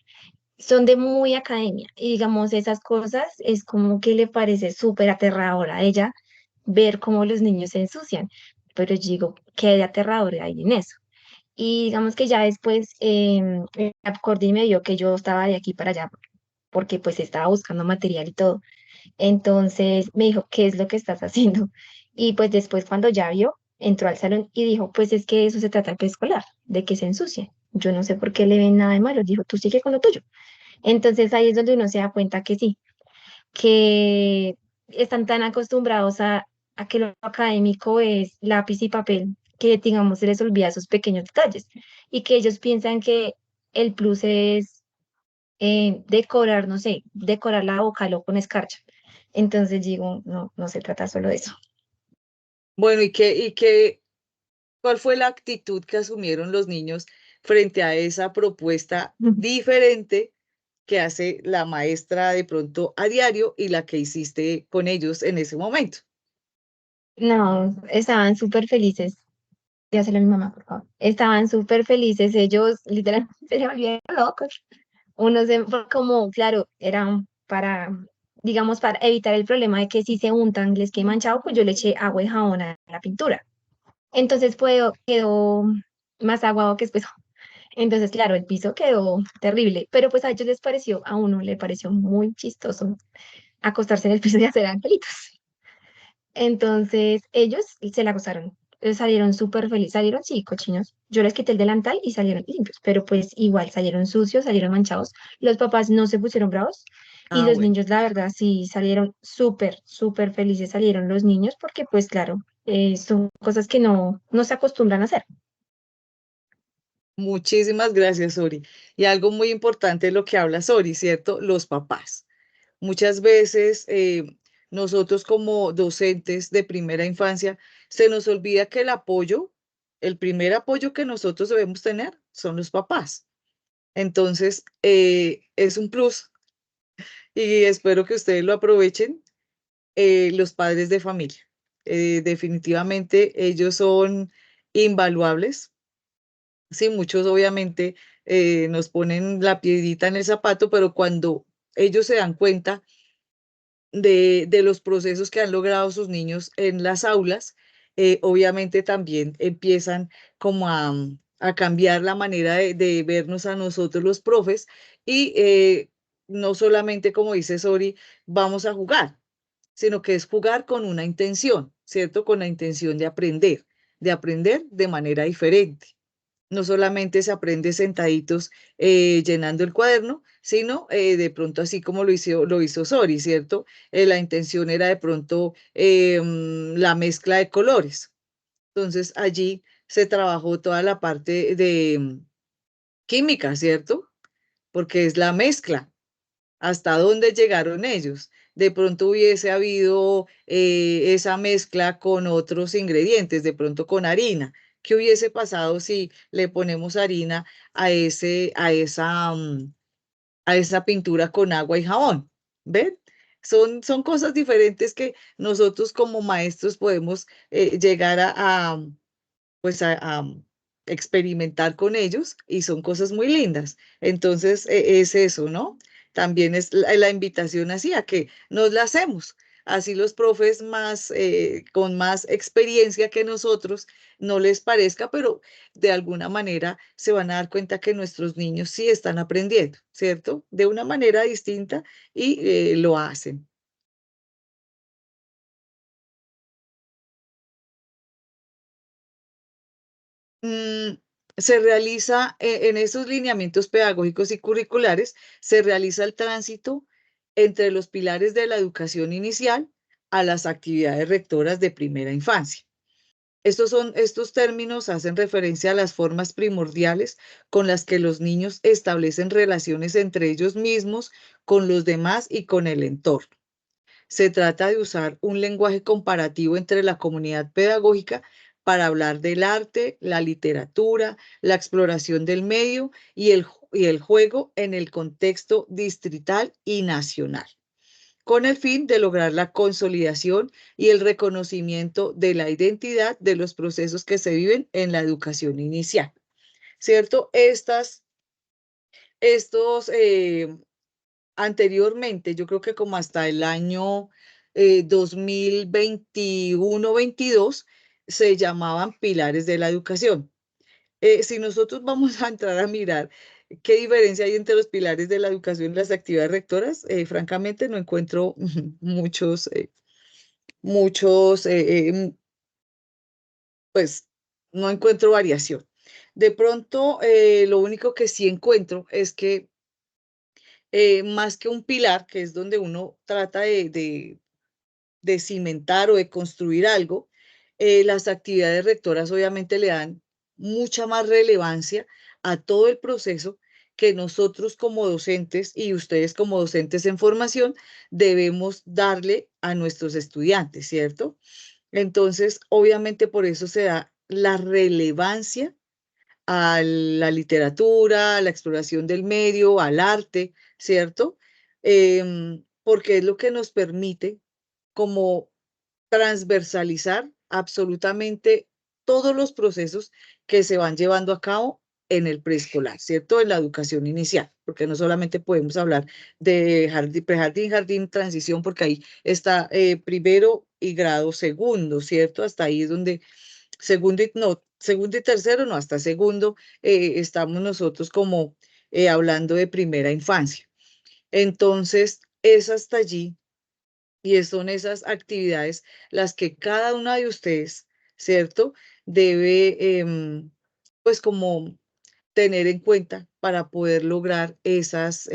son de muy academia. Y digamos, esas cosas es como que le parece súper aterrador a ella ver cómo los niños se ensucian. Pero yo digo, ¿qué de aterrador hay en eso? Y digamos que ya después acordé y me vio que yo estaba de aquí para allá, porque pues estaba buscando material y todo. Entonces me dijo, ¿qué es lo que estás haciendo? Y pues después cuando ya vio, entró al salón y dijo, pues es que eso se trata de preescolar, de que se ensucie. Yo no sé por qué le ven nada de malo. Dijo, tú sigue con lo tuyo. Entonces ahí es donde uno se da cuenta que sí, que están tan acostumbrados a que lo académico es lápiz y papel, que digamos se les olvida esos pequeños detalles y que ellos piensan que el plus es decorar, no sé, decorar la boca con escarcha. Entonces digo, no, no se trata solo de eso. Bueno, cuál fue la actitud que asumieron los niños frente a esa propuesta diferente que hace la maestra de pronto a diario y la que hiciste con ellos en ese momento? No, estaban súper felices. Dígaselo a mi mamá, por favor. Estaban súper felices, ellos literalmente se volvieron locos. Uno se, como, claro, eran para, digamos, para evitar el problema de que si se untan, les quede manchado, pues yo le eché agua y jabón a la pintura. Entonces pues, quedó más aguado que espeso. Entonces, claro, el piso quedó terrible, pero pues a ellos les pareció, a uno le pareció muy chistoso acostarse en el piso y hacer angelitos. Entonces, ellos se la gozaron. Salieron súper felices, salieron sí, cochinos. Yo les quité el delantal y salieron limpios, pero pues igual salieron sucios, salieron manchados. Los papás no se pusieron bravos y Ah, los bueno. niños, la verdad, sí salieron súper, súper felices, salieron los niños porque pues claro, son cosas que no se acostumbran a hacer. Muchísimas gracias, Sori. Y algo muy importante es lo que habla Sori, ¿cierto? Los papás. Muchas veces nosotros como docentes de primera infancia se nos olvida que el primer apoyo que nosotros debemos tener son los papás. Entonces, es un plus y espero que ustedes lo aprovechen, los padres de familia. Definitivamente ellos son invaluables. Sí, muchos obviamente nos ponen la piedrita en el zapato, pero cuando ellos se dan cuenta de los procesos que han logrado sus niños en las aulas, obviamente también empiezan como a cambiar la manera de vernos a nosotros los profes y no solamente, como dice Sori, vamos a jugar, sino que es jugar con una intención, ¿cierto? Con la intención de aprender de manera diferente. No solamente se aprende sentaditos llenando el cuaderno, sino de pronto así como lo hizo Sori, ¿cierto? La intención era de pronto la mezcla de colores. Entonces allí se trabajó toda la parte de química, ¿cierto? Porque es la mezcla. ¿Hasta dónde llegaron ellos? De pronto hubiese habido esa mezcla con otros ingredientes, de pronto con harina. ¿Qué hubiese pasado si le ponemos harina a esa pintura con agua y jabón? ¿Ven? Son cosas diferentes que nosotros como maestros podemos llegar pues a experimentar con ellos y son cosas muy lindas. Entonces, es eso, ¿no? También es la invitación así a que nos la hacemos. Así los profes más, con más experiencia que nosotros no les parezca, pero de alguna manera se van a dar cuenta que nuestros niños sí están aprendiendo, ¿cierto? De una manera distinta y lo hacen. mm, Se realiza en esos lineamientos pedagógicos y curriculares, se realiza el tránsito entre los pilares de la educación inicial a las actividades rectoras de primera infancia. Estos términos hacen referencia a las formas primordiales con las que los niños establecen relaciones entre ellos mismos, con los demás y con el entorno. Se trata de usar un lenguaje comparativo entre la comunidad pedagógica para hablar del arte, la literatura, la exploración del medio y el juego en el contexto distrital y nacional, con el fin de lograr la consolidación y el reconocimiento de la identidad de los procesos que se viven en la educación inicial. ¿Cierto? Estos anteriormente, yo creo que como hasta el año 2021-22, se llamaban pilares de la educación. Si nosotros vamos a entrar a mirar qué diferencia hay entre los pilares de la educación y las actividades rectoras, francamente no encuentro muchos, muchos, pues no encuentro variación. De pronto, lo único que sí encuentro es que más que un pilar, que es donde uno trata de cimentar o de construir algo, las actividades rectoras obviamente le dan mucha más relevancia a todo el proceso que nosotros como docentes y ustedes como docentes en formación debemos darle a nuestros estudiantes, ¿cierto? Entonces, obviamente por eso se da la relevancia a la literatura, a la exploración del medio, al arte, ¿cierto? Porque es lo que nos permite como transversalizar absolutamente todos los procesos que se van llevando a cabo en el preescolar, ¿cierto? En la educación inicial, porque no solamente podemos hablar de jardín, prejardín, jardín, transición, porque ahí está primero y grado segundo, ¿cierto? Hasta ahí es donde segundo y, no, segundo y tercero, no, hasta segundo estamos nosotros como hablando de primera infancia. Entonces, es hasta allí y son esas actividades las que cada una de ustedes, ¿cierto? Debe, pues como tener en cuenta para poder lograr esas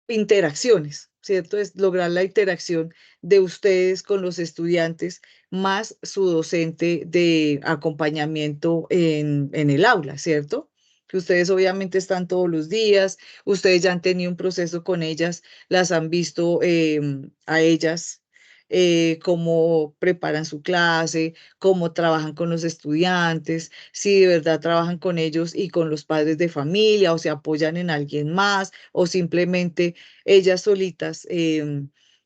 interacciones, ¿cierto? Es lograr la interacción de ustedes con los estudiantes más su docente de acompañamiento en el aula, ¿cierto? Que ustedes obviamente están todos los días, ustedes ya han tenido un proceso con ellas, las han visto a ellas, cómo preparan su clase, cómo trabajan con los estudiantes, si de verdad trabajan con ellos y con los padres de familia o se apoyan en alguien más o simplemente ellas solitas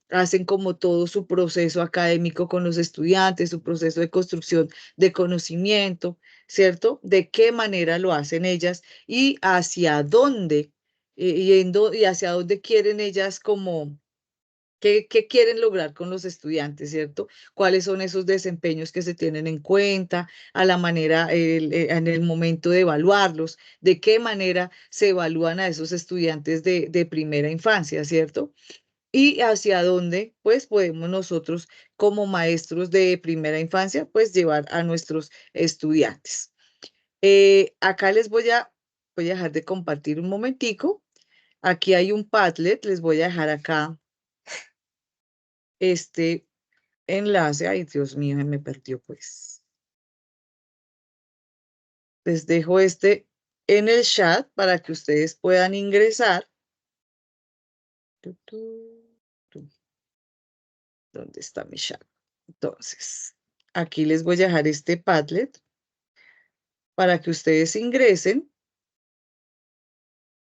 hacen como todo su proceso académico con los estudiantes, su proceso de construcción de conocimiento, ¿cierto? De qué manera lo hacen ellas y hacia dónde, yendo y hacia dónde quieren ellas como ¿qué quieren lograr con los estudiantes, cierto? ¿Cuáles son esos desempeños que se tienen en cuenta a la manera, en el momento de evaluarlos? ¿De qué manera se evalúan a esos estudiantes de primera infancia, cierto? Y hacia dónde, pues, podemos nosotros como maestros de primera infancia, pues, llevar a nuestros estudiantes. Acá voy a dejar de compartir un momentico. Aquí hay un Padlet, les voy a dejar acá este enlace. Ay, Dios mío, se me perdió pues. Les dejo este en el chat para que ustedes puedan ingresar. Tu, tu, tu. ¿Dónde está mi chat? Entonces, aquí les voy a dejar este Padlet para que ustedes ingresen.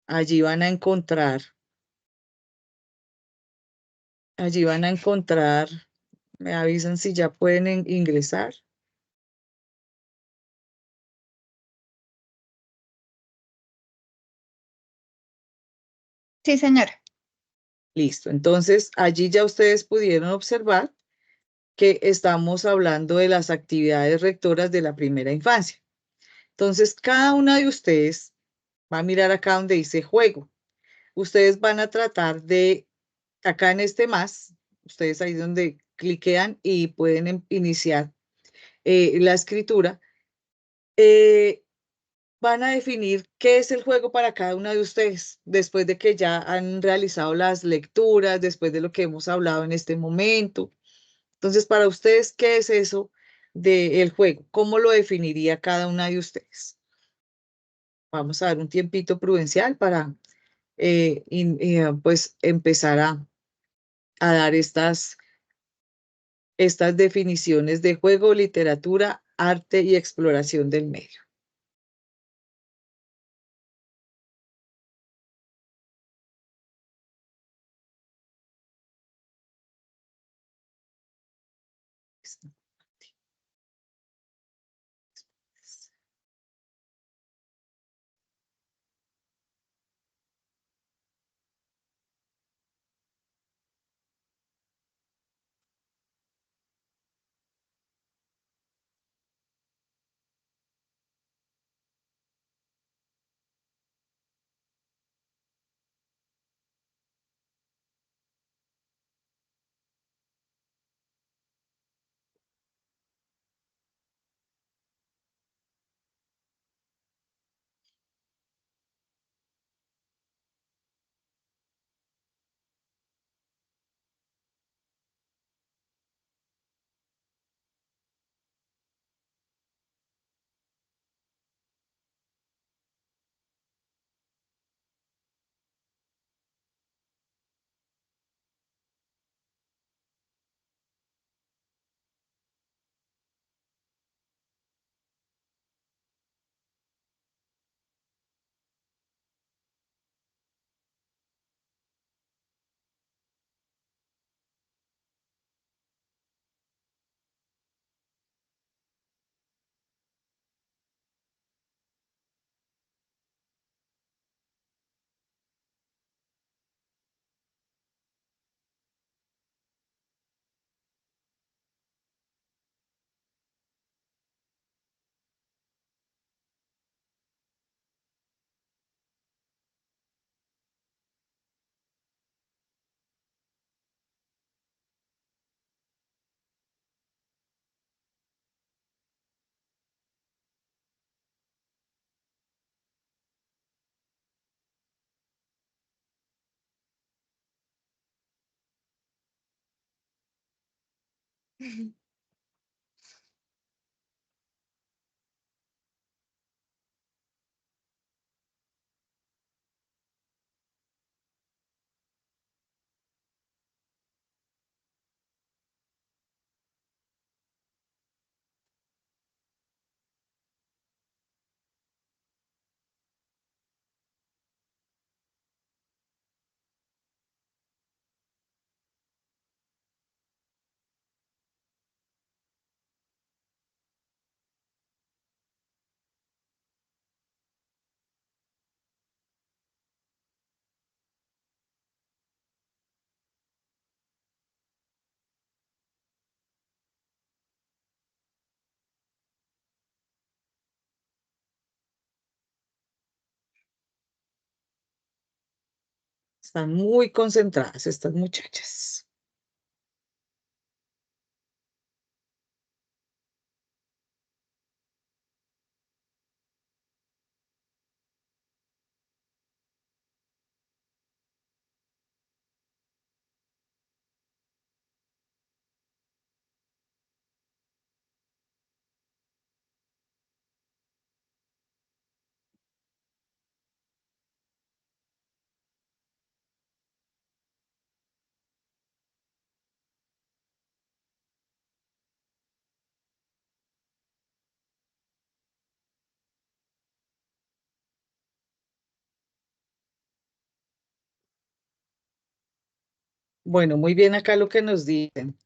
Allí van a encontrar, allí van a encontrar, me avisan si ya pueden ingresar. Sí, señora. Listo. Entonces, allí ya ustedes pudieron observar que estamos hablando de las actividades rectoras de la primera infancia. Entonces, cada una de ustedes va a mirar acá donde dice juego. Ustedes van a tratar de, acá en este más, ustedes ahí donde cliquean y pueden iniciar la escritura, eh, van a definir qué es el juego para cada una de ustedes, después de que ya han realizado las lecturas, después de lo que hemos hablado en este momento. Entonces, para ustedes, ¿qué es eso del juego? ¿Cómo lo definiría cada una de ustedes? Vamos a dar un tiempito prudencial para pues empezar a dar estas definiciones de juego, literatura, arte y exploración del medio. Están muy concentradas estas muchachas. Bueno, muy bien acá lo que nos dicen.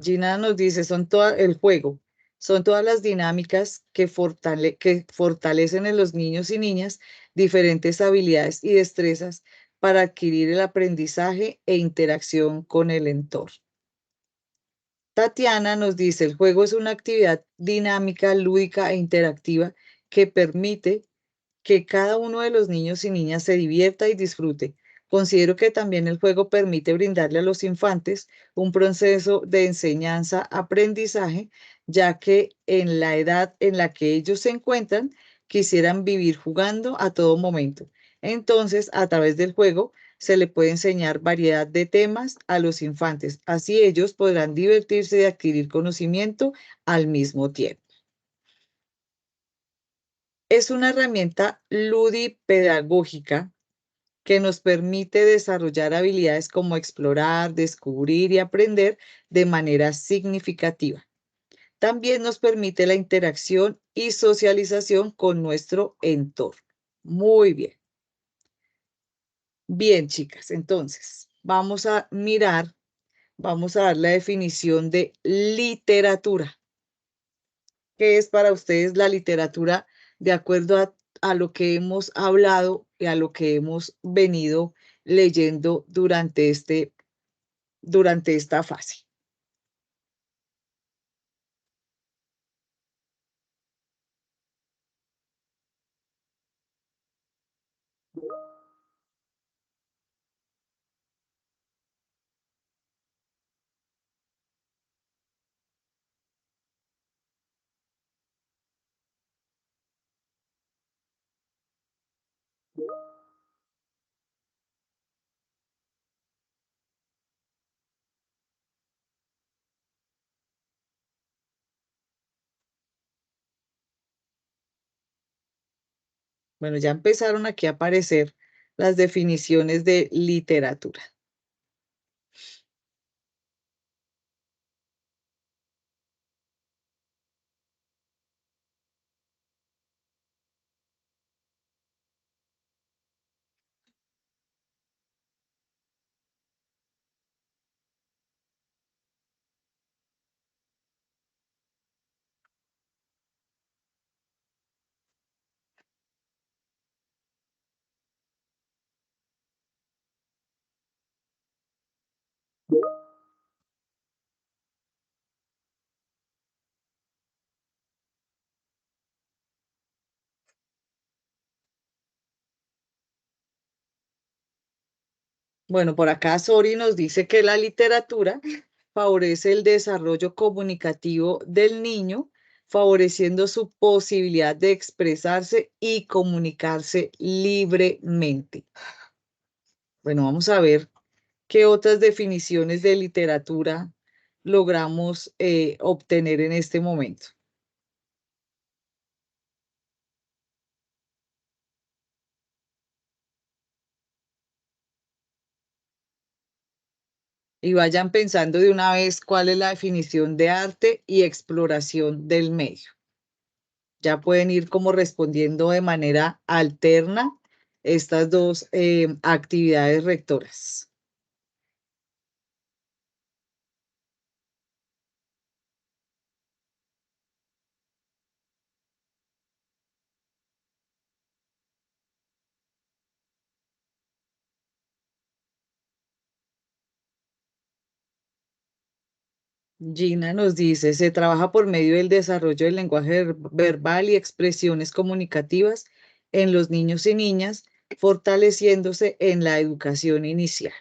Gina nos dice, son toda el juego, son todas las dinámicas que fortalecen en los niños y niñas diferentes habilidades y destrezas para adquirir el aprendizaje e interacción con el entorno. Tatiana nos dice, el juego es una actividad dinámica, lúdica e interactiva que permite que cada uno de los niños y niñas se divierta y disfrute. Considero que también el juego permite brindarle a los infantes un proceso de enseñanza-aprendizaje, ya que en la edad en la que ellos se encuentran, quisieran vivir jugando a todo momento. Entonces, a través del juego, se le puede enseñar variedad de temas a los infantes. Así ellos podrán divertirse y adquirir conocimiento al mismo tiempo. Es una herramienta ludipedagógica que nos permite desarrollar habilidades como explorar, descubrir y aprender de manera significativa. También nos permite la interacción y socialización con nuestro entorno. Muy bien. Bien, chicas, entonces vamos a mirar, vamos a dar la definición de literatura. ¿Qué es para ustedes la literatura de acuerdo a lo que hemos hablado y a lo que hemos venido leyendo durante esta fase? Bueno, ya empezaron aquí a aparecer las definiciones de literatura. Bueno, por acá Sori nos dice que la literatura favorece el desarrollo comunicativo del niño, favoreciendo su posibilidad de expresarse y comunicarse libremente. Bueno, vamos a ver qué otras definiciones de literatura logramos obtener en este momento. Y vayan pensando de una vez cuál es la definición de arte y exploración del medio. Ya pueden ir como respondiendo de manera alterna estas dos actividades rectoras. Gina nos dice, se trabaja por medio del desarrollo del lenguaje verbal y expresiones comunicativas en los niños y niñas, fortaleciéndose en la educación inicial.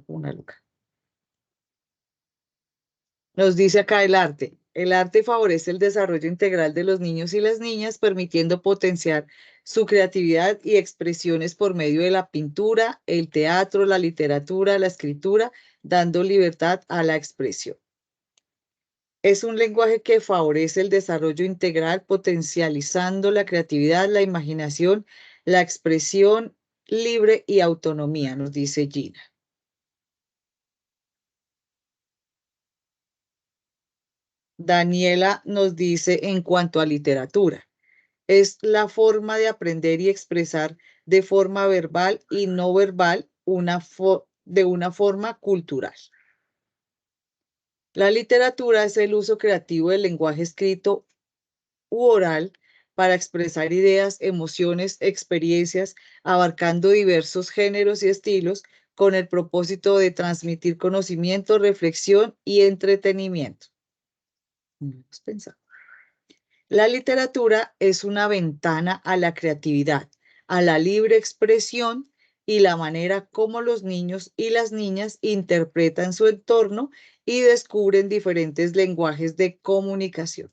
Una luca. Nos dice acá el arte. El arte favorece el desarrollo integral de los niños y las niñas, permitiendo potenciar su creatividad y expresiones por medio de la pintura, el teatro, la literatura, la escritura, dando libertad a la expresión. Es un lenguaje que favorece el desarrollo integral, potencializando la creatividad, la imaginación, la expresión libre y autonomía, nos dice Gina. Daniela nos dice en cuanto a literatura, es la forma de aprender y expresar de forma verbal y no verbal de una forma cultural. La literatura es el uso creativo del lenguaje escrito u oral para expresar ideas, emociones, experiencias, abarcando diversos géneros y estilos con el propósito de transmitir conocimiento, reflexión y entretenimiento. Vamos a pensar. La literatura es una ventana a la creatividad, a la libre expresión y la manera como los niños y las niñas interpretan su entorno y descubren diferentes lenguajes de comunicación.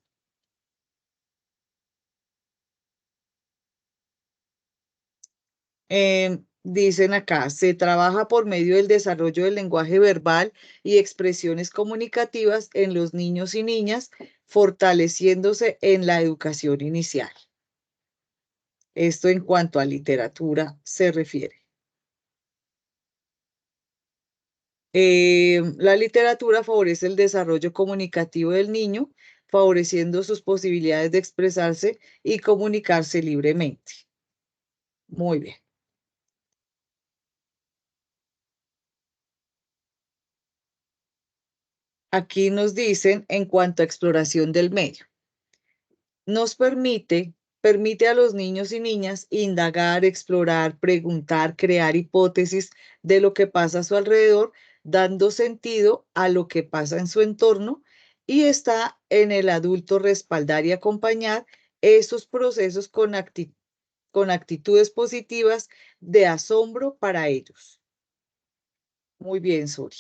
Dicen acá, se trabaja por medio del desarrollo del lenguaje verbal y expresiones comunicativas en los niños y niñas, fortaleciéndose en la educación inicial. Esto en cuanto a literatura se refiere. La literatura favorece el desarrollo comunicativo del niño, favoreciendo sus posibilidades de expresarse y comunicarse libremente. Muy bien. Aquí nos dicen en cuanto a exploración del medio. Nos permite a los niños y niñas indagar, explorar, preguntar, crear hipótesis de lo que pasa a su alrededor, dando sentido a lo que pasa en su entorno, y está en el adulto respaldar y acompañar esos procesos con actitudes positivas de asombro para ellos. Muy bien, Sori.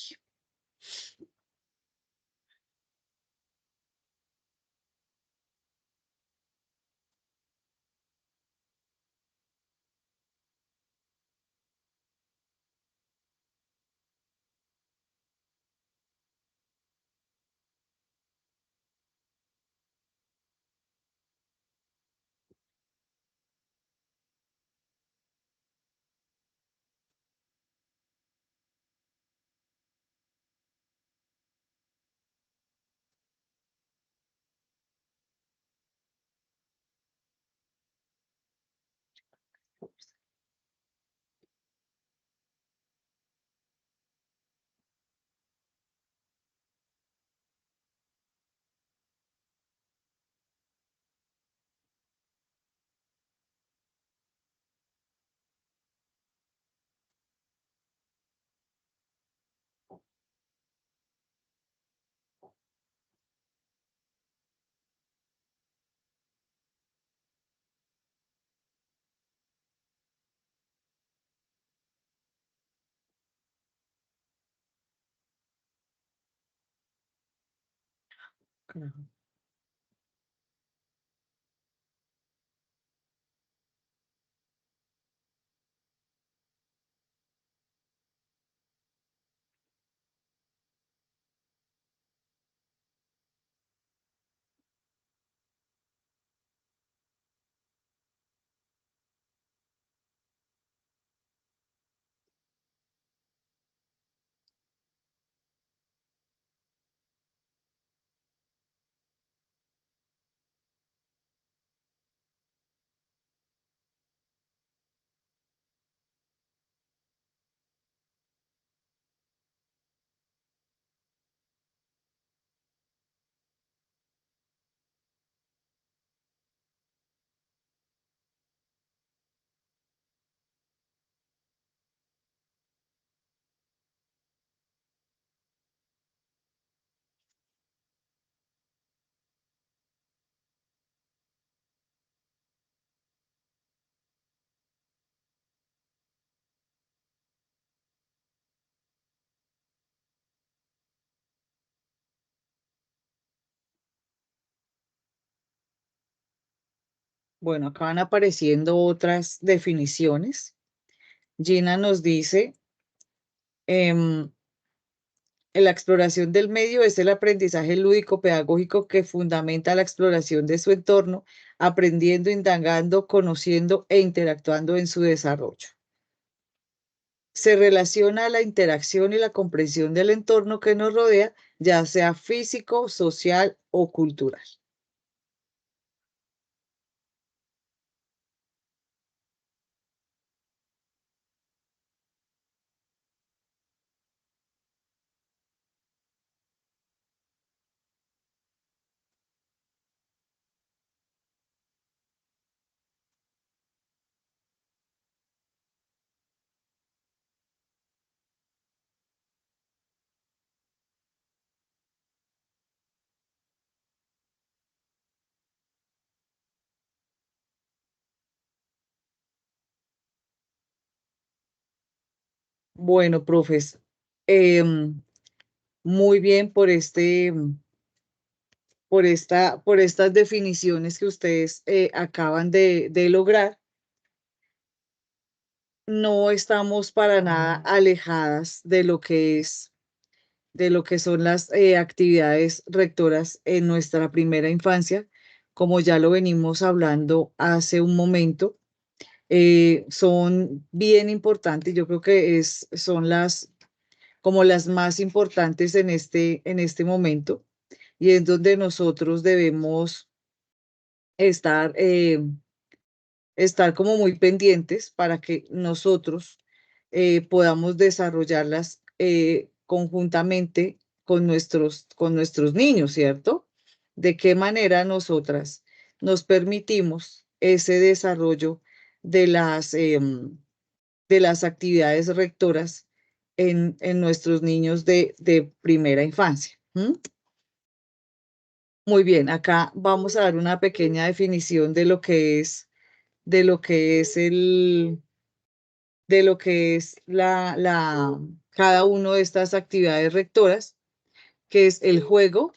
Bueno, acá van apareciendo otras definiciones. Gina nos dice, la exploración del medio es el aprendizaje lúdico pedagógico que fundamenta la exploración de su entorno, aprendiendo, indagando, conociendo e interactuando en su desarrollo. Se relaciona a la interacción y la comprensión del entorno que nos rodea ya sea físico, social o cultural. Bueno, profes, em, muy bien por por estas definiciones que ustedes acaban de lograr. No estamos para nada alejadas de lo que son las actividades rectoras en nuestra primera infancia, como ya lo venimos hablando hace un momento. Son bien importantes, yo creo que son como las más importantes en este momento, y es donde nosotros debemos estar, estar como muy pendientes para que nosotros podamos desarrollarlas conjuntamente con nuestros niños, ¿cierto? De qué manera nosotras nos permitimos ese desarrollo de de las actividades rectoras en nuestros niños de primera infancia. ¿M? Muy bien, acá vamos a dar una pequeña definición de lo que es de lo que es cada una de estas actividades rectoras, que es el juego,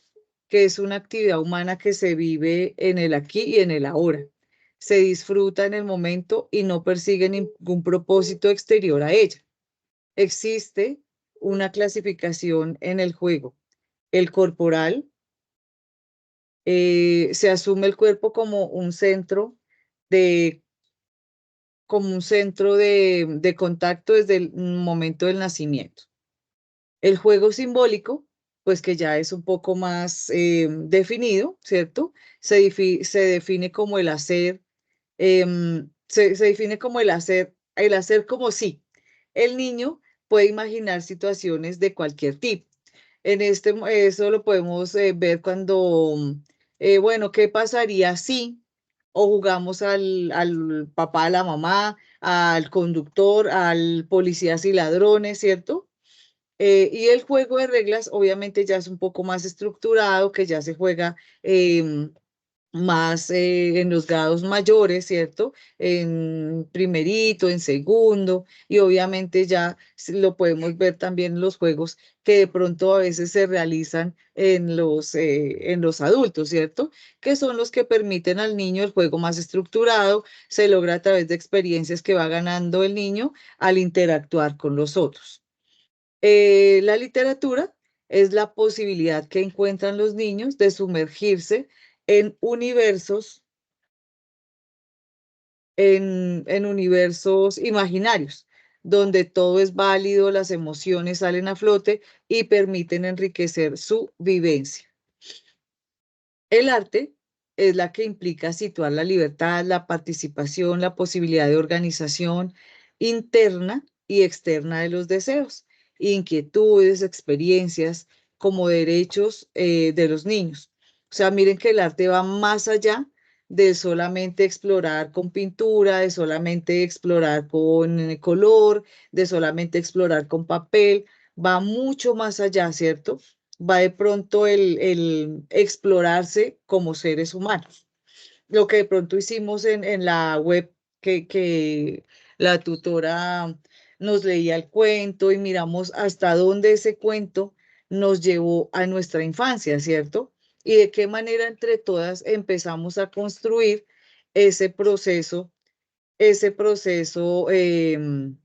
que es una actividad humana que se vive en el aquí y en el ahora. Se disfruta en el momento y no persigue ningún propósito exterior a ella. Existe una clasificación en el juego. El corporal, se asume el cuerpo de, como un centro de contacto desde el momento del nacimiento. El juego simbólico, pues que ya es un poco más definido, ¿cierto? Se define como el hacer, se define como el hacer como sí. El niño puede imaginar situaciones de cualquier tipo. Eso lo podemos ver cuando, bueno, ¿qué pasaría si? O jugamos al papá, a la mamá, al conductor, al policías y ladrones, ¿cierto? Y el juego de reglas obviamente ya es un poco más estructurado, que ya se juega más en los grados mayores, ¿cierto? En primerito, en segundo, y obviamente ya lo podemos ver también en los juegos que de pronto a veces se realizan en los adultos, ¿cierto? Que son los que permiten al niño el juego más estructurado, se logra a través de experiencias que va ganando el niño al interactuar con los otros. La literatura es la posibilidad que encuentran los niños de sumergirse en universos, en universos imaginarios, donde todo es válido, las emociones salen a flote y permiten enriquecer su vivencia. El arte es la que implica situar la libertad, la participación, la posibilidad de organización interna y externa de los deseos, inquietudes, experiencias como derechos de los niños. O sea, miren que el arte va más allá de solamente explorar con pintura, de solamente explorar con color, de solamente explorar con papel, va mucho más allá, ¿cierto? Va de pronto el explorarse como seres humanos. Lo que de pronto hicimos en la web, que la tutora nos leía el cuento y miramos hasta dónde ese cuento nos llevó a nuestra infancia, ¿cierto? Y de qué manera entre todas empezamos a construir ese proceso, ese proceso. En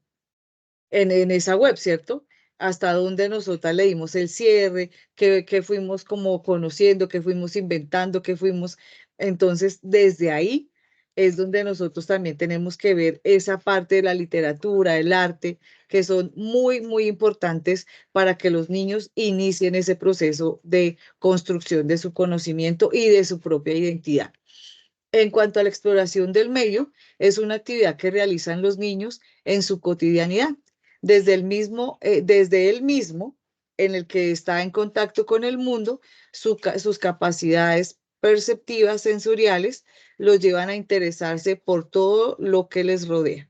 esa web, ¿cierto? Hasta donde nosotras leímos el cierre, que fuimos como conociendo, que fuimos inventando, que fuimos. Entonces, desde ahí es donde nosotros también tenemos que ver esa parte de la literatura, el arte, que son muy, muy importantes para que los niños inicien ese proceso de construcción de su conocimiento y de su propia identidad. En cuanto a la exploración del medio, es una actividad que realizan los niños en su cotidianidad, desde él mismo, en el que está en contacto con el mundo, sus capacidades perceptivas, sensoriales, los llevan a interesarse por todo lo que les rodea.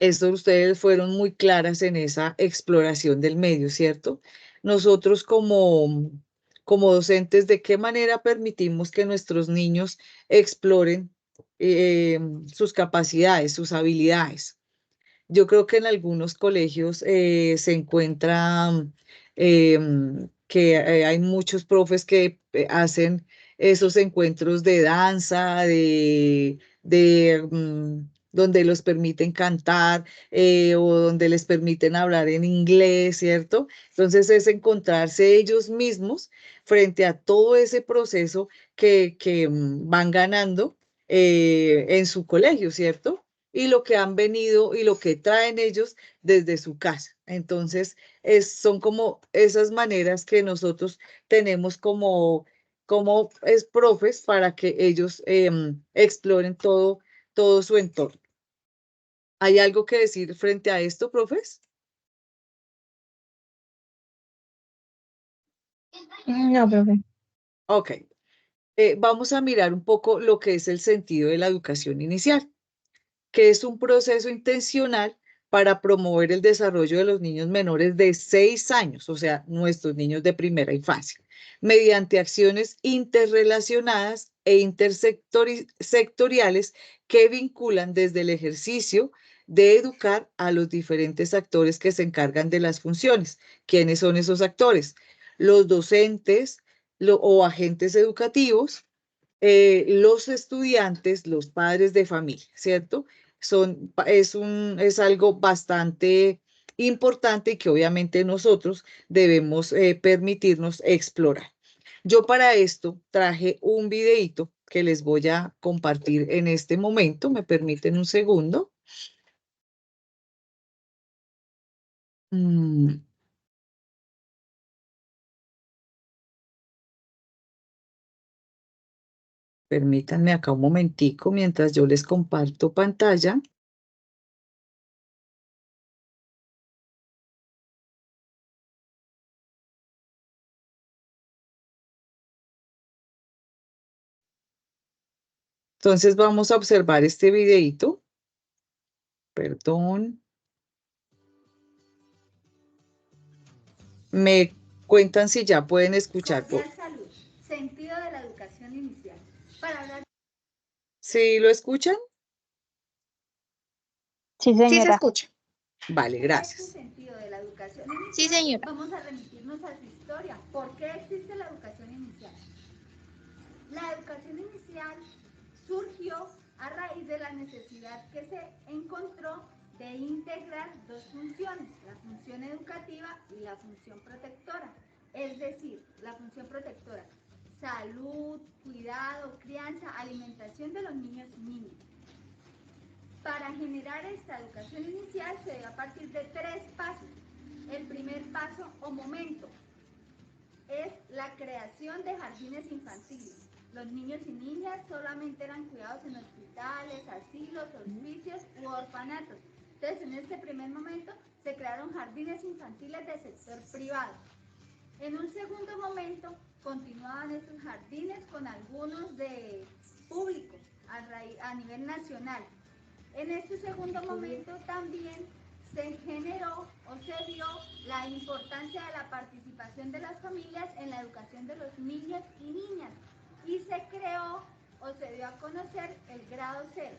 Esto ustedes fueron muy claras en esa exploración del medio, ¿cierto? Nosotros como docentes, ¿de qué manera permitimos que nuestros niños exploren sus capacidades, sus habilidades? Yo creo que en algunos colegios se encuentra que hay muchos profes que hacen esos encuentros de danza, donde los permiten cantar o donde les permiten hablar en inglés, ¿cierto? Entonces es encontrarse ellos mismos frente a todo ese proceso que van ganando en su colegio, ¿cierto? Y lo que han venido y lo que traen ellos desde su casa. Entonces, son como esas maneras que nosotros tenemos como es profes para que ellos exploren todo su entorno. ¿Hay algo que decir frente a esto, profes? No, profe. Ok. Vamos a mirar un poco lo que es el sentido de la educación inicial, que es un proceso intencional para promover el desarrollo de los niños menores de 6 años, o sea, nuestros niños de primera infancia, mediante acciones interrelacionadas e intersectoriales que vinculan desde el ejercicio de educar a los diferentes actores que se encargan de las funciones. ¿Quiénes son esos actores? Los docentes o agentes educativos, los estudiantes, los padres de familia, ¿cierto? Es algo bastante importante y que obviamente nosotros debemos permitirnos explorar. Yo para esto traje un videíto que les voy a compartir en este momento. ¿Me permiten un segundo? Mm, Permítanme acá un momentico mientras yo les comparto pantalla. Entonces vamos a observar este videíto. Perdón. Me cuentan si ya pueden escuchar. Cordial salud, sentido de la educación inicial. Para hablar ¿Sí lo escuchan? Sí, Sí se señora. escucha. Vale, de este gracias. sentido de la educación Sí, inicial, señora. vamos a remitirnos a su historia. ¿Por qué existe la educación inicial? La educación inicial surgió a raíz de la necesidad que se encontró de integrar dos funciones, la función educativa y la función protectora. Es decir, la función protectora, salud, cuidado, crianza, alimentación de los niños y niñas. Para generar esta educación inicial se debe a partir de 3 pasos. El primer paso o momento es la creación de jardines infantiles. Los niños y niñas solamente eran cuidados en hospitales, asilos, hospicios u orfanatos. Entonces, en este primer momento se crearon jardines infantiles del sector privado. En un segundo momento continuaban estos jardines con algunos de públicos a nivel nacional. En este segundo momento también se generó o se vio la importancia de la participación de las familias en la educación de los niños y niñas y se creó o se dio a conocer el grado cero.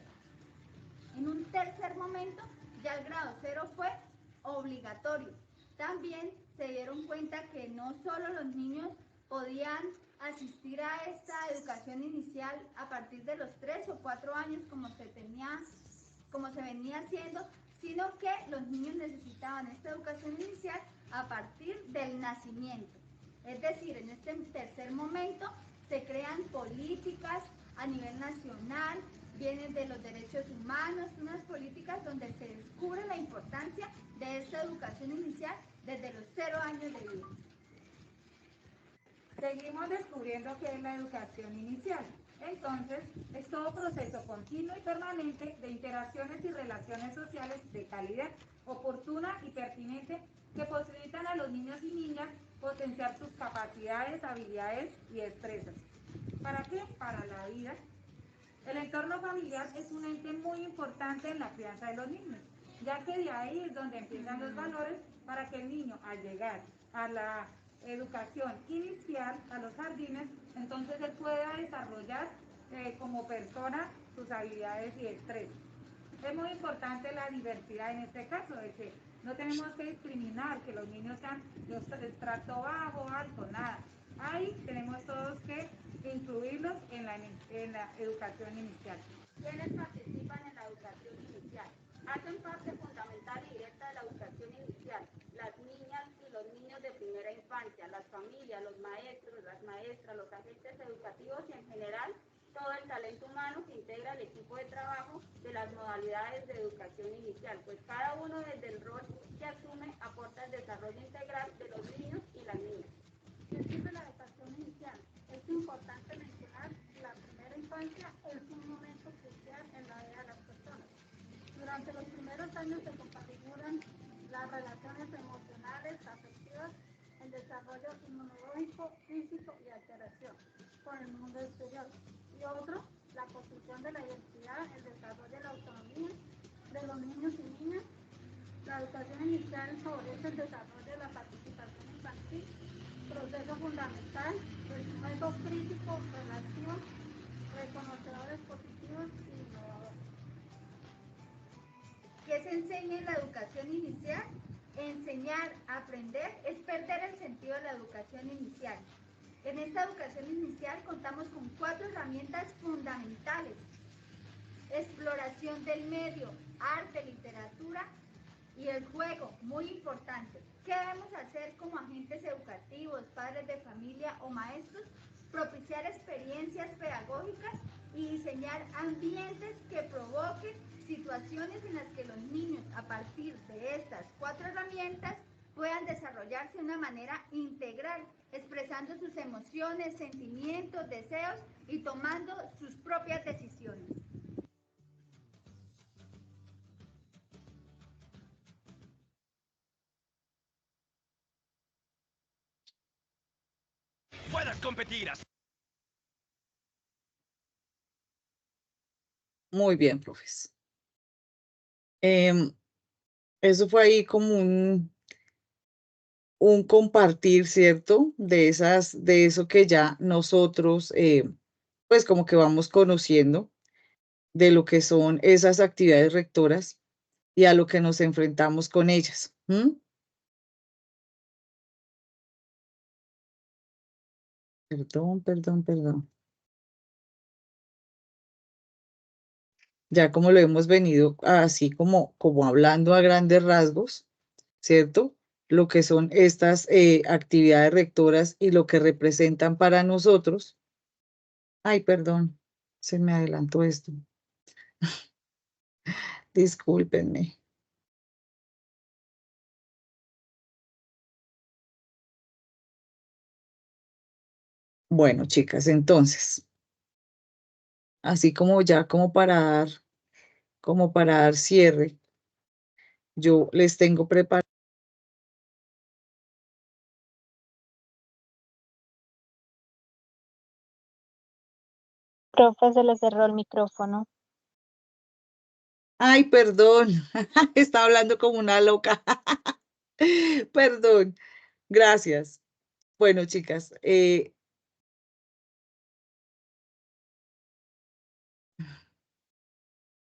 En un tercer momento ya el grado cero fue obligatorio. También se dieron cuenta que no solo los niños podían asistir a esta educación inicial a partir de los 3 o 4 años como se venía haciendo, sino que los niños necesitaban esta educación inicial a partir del nacimiento. Es decir, en este tercer momento se crean políticas a nivel nacional vienen de los derechos humanos, unas políticas donde se descubre la importancia de esta educación inicial desde los 0 años de vida. Seguimos descubriendo qué es la educación inicial. Entonces, es todo proceso continuo y permanente de interacciones y relaciones sociales de calidad, oportuna y pertinente que posibilitan a los niños y niñas potenciar sus capacidades, habilidades y destrezas. ¿Para qué? Para la vida. El entorno familiar es un ente muy importante en la crianza de los niños, ya que de ahí es donde empiezan los valores para que el niño, al llegar a la educación inicial, a los jardines, entonces él pueda desarrollar como persona sus habilidades y destrezas. Es muy importante la diversidad en este caso, de que no tenemos que discriminar que los niños sean de estrato bajo, alto, nada. Ahí tenemos todos que incluirlos en la educación inicial. ¿Quiénes participan en la educación inicial? Hacen parte fundamental y directa de la educación inicial las niñas y los niños de primera infancia, las familias, los maestros, las maestras, los agentes educativos y en general todo el talento humano que integra el equipo de trabajo de las modalidades de educación inicial, pues cada uno desde el rol que asume aporta el desarrollo integral de los niños y las niñas. ¿Qué sirve la educación inicial? Es importante mencionar que la primera infancia es un momento crucial en la vida de las personas. Durante los primeros años se configuran las relaciones emocionales, afectivas, el desarrollo inmunológico, físico y alteración con el mundo exterior. Y otro, la construcción de la identidad, el desarrollo de la autonomía de los niños y niñas. La educación inicial favorece el desarrollo de la participación infantil, proceso fundamental, el juego crítico, relación, reconocedores positivos y innovadores. ¿Qué se enseña en la educación inicial? Enseñar, aprender, es perder el sentido de la educación inicial. En esta educación inicial contamos con 4 herramientas fundamentales. Exploración del medio, arte, literatura y el juego, muy importante. ¿Qué debemos hacer como agentes educativos, padres de familia o maestros? Propiciar experiencias pedagógicas y diseñar ambientes que provoquen situaciones en las que los niños, a partir de estas 4 herramientas, puedan desarrollarse de una manera integral, expresando sus emociones, sentimientos, deseos y tomando sus propias decisiones. Puedas competir. Muy bien, profes. Eso fue ahí como un compartir, ¿cierto? De eso que ya nosotros, pues como que vamos conociendo de lo que son esas actividades rectoras y a lo que nos enfrentamos con ellas. Perdón. Ya como lo hemos venido así como hablando a grandes rasgos, ¿cierto? Lo que son estas actividades rectoras y lo que representan para nosotros. Ay, perdón, se me adelantó esto. Discúlpenme. Bueno, chicas, entonces, así como ya como para dar cierre, yo les tengo preparado. Profe, se le cerró el micrófono. Ay, perdón, estaba hablando como una loca. Perdón, gracias. Bueno, chicas,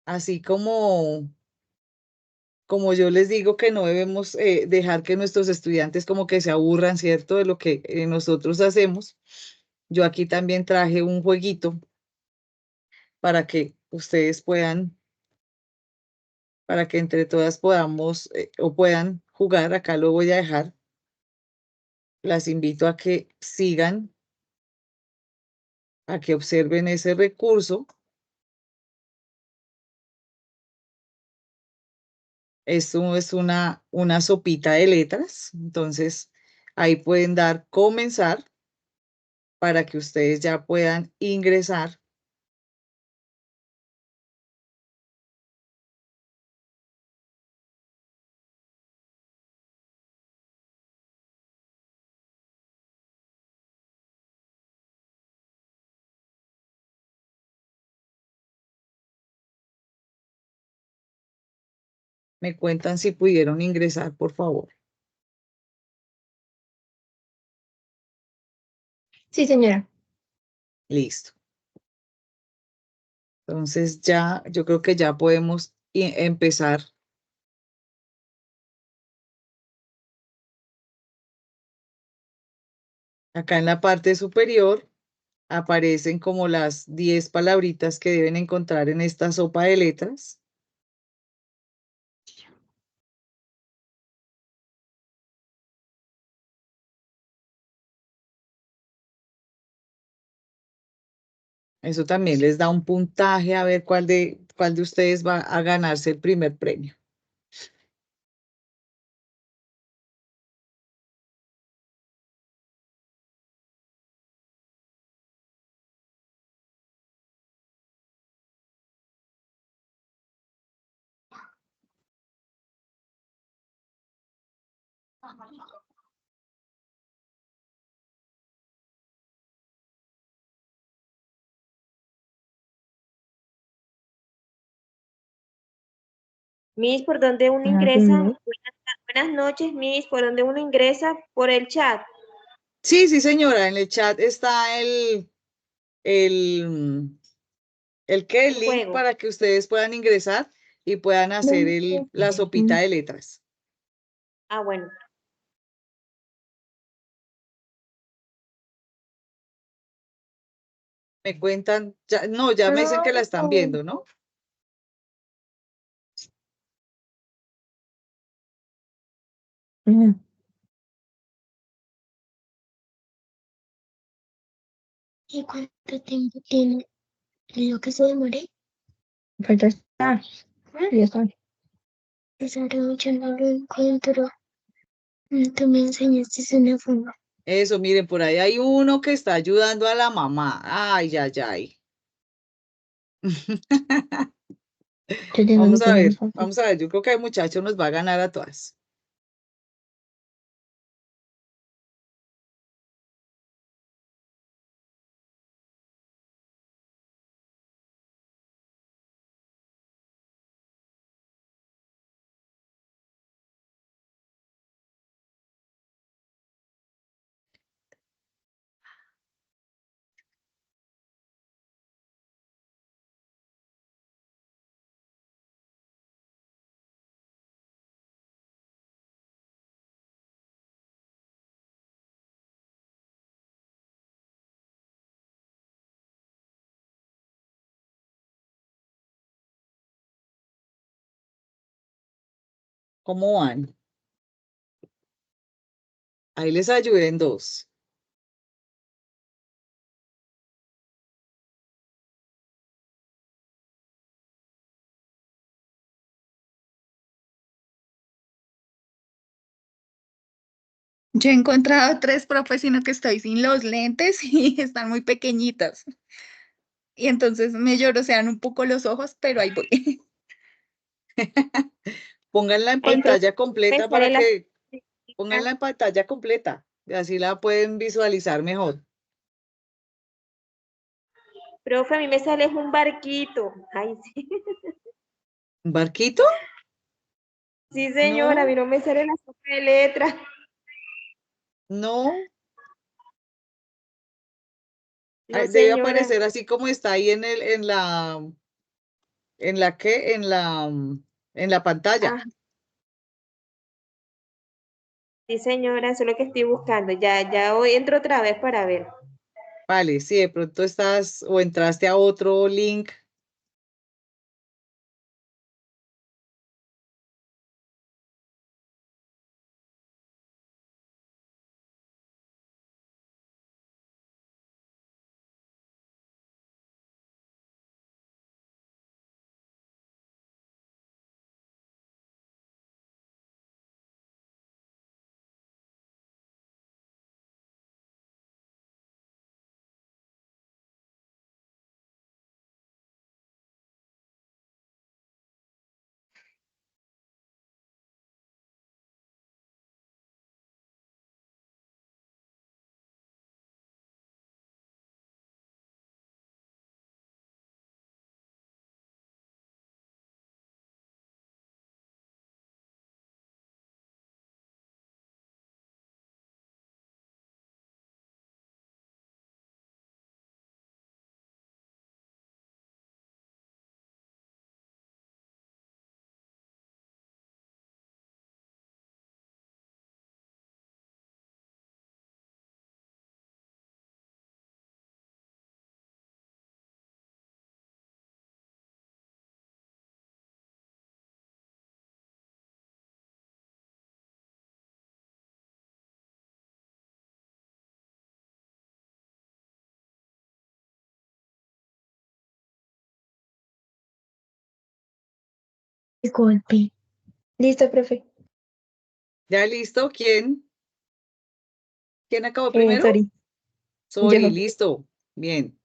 así como yo les digo que no debemos dejar que nuestros estudiantes como que se aburran, ¿cierto? De lo que nosotros hacemos. Yo aquí también traje un jueguito para que ustedes para que entre todas podamos o puedan jugar. Acá lo voy a dejar. Las invito a que sigan, a que observen ese recurso Esto es una sopita de letras. Entonces, ahí pueden dar comenzar para que ustedes ya puedan ingresar. Me cuentan si pudieron ingresar, por favor. Sí, señora. Listo. Entonces ya, yo creo que ya podemos empezar. Acá en la parte superior aparecen como las 10 palabritas que deben encontrar en esta sopa de letras. Eso también les da un puntaje a ver cuál de ustedes va a ganarse el primer premio. Miss, ¿por dónde uno ingresa? Buenas noches, Miss, ¿por dónde uno ingresa? Por el chat. Sí, sí, señora, en el chat está el, el El link juego. para que ustedes puedan ingresar y puedan hacer la sopita de letras. Ah, bueno. Me cuentan, no, ya me dicen que la están viendo, ¿no? ¿Y cuánto tiempo tiene lo que se demore? Falta estar. Ya está. Esa mucho no lo encuentro. Tú me enseñaste una forma. Eso, miren, por ahí hay uno que está ayudando a la mamá. Ay, ay, ay. Yo tengo mi Vamos a ver, yo creo que el muchacho nos va a ganar a todas. ¿Cómo van? Ahí les ayudé en dos. Yo he encontrado 3 profes, sino que estoy sin los lentes y están muy pequeñitas. Y entonces me llorosean un poco los ojos, pero ahí voy. Pónganla en Ahí, profe, pantalla completa sale la... pónganla en pantalla completa. Y así la pueden visualizar mejor. Profe, a mí me sale un barquito. Ay, sí. ¿Un barquito? Sí, señora, a mí No, no me sale la sopa de letras. no. No, Debe señora. aparecer así como está ahí en la pantalla. Ah, sí, señora, eso es lo que estoy buscando. Ya hoy entro otra vez para ver. Vale, si de pronto estás o entraste a otro link. de golpe. Listo, profe. ¿Ya listo? ¿Quién acabó primero? Sorry. Sorry, Yo. listo. Bien.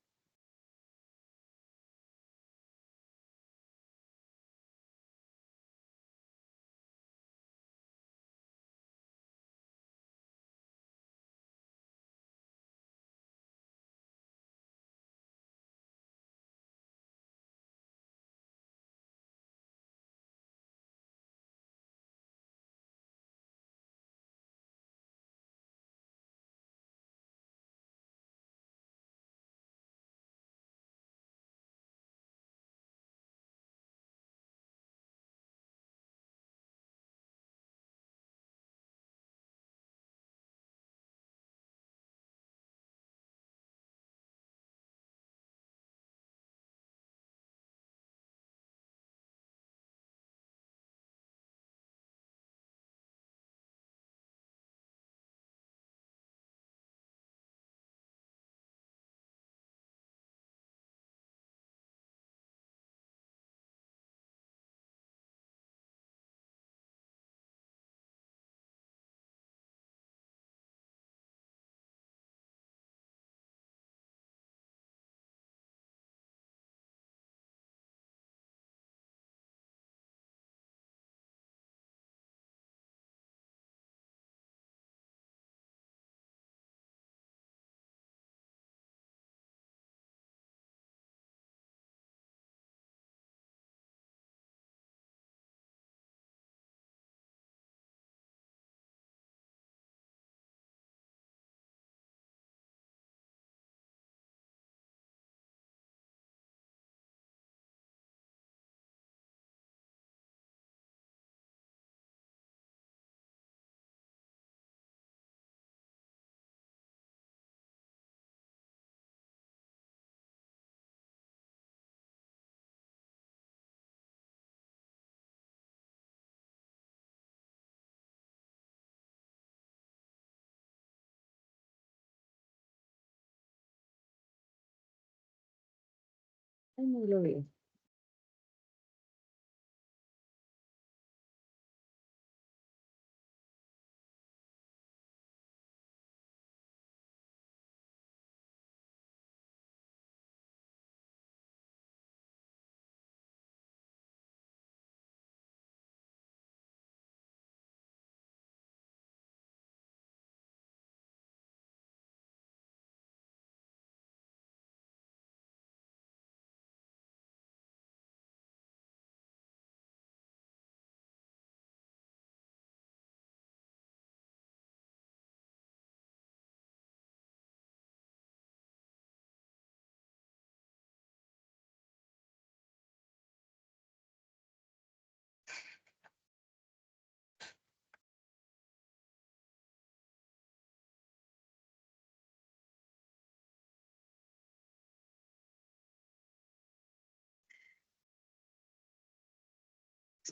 Ay, no lo veo.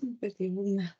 Me perdí una.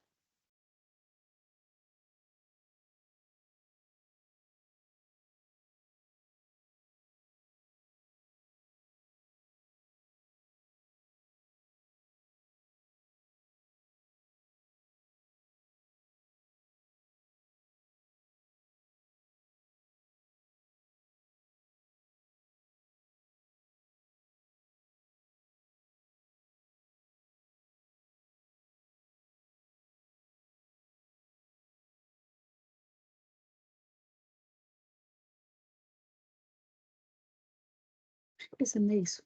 ¿Qué se me hizo?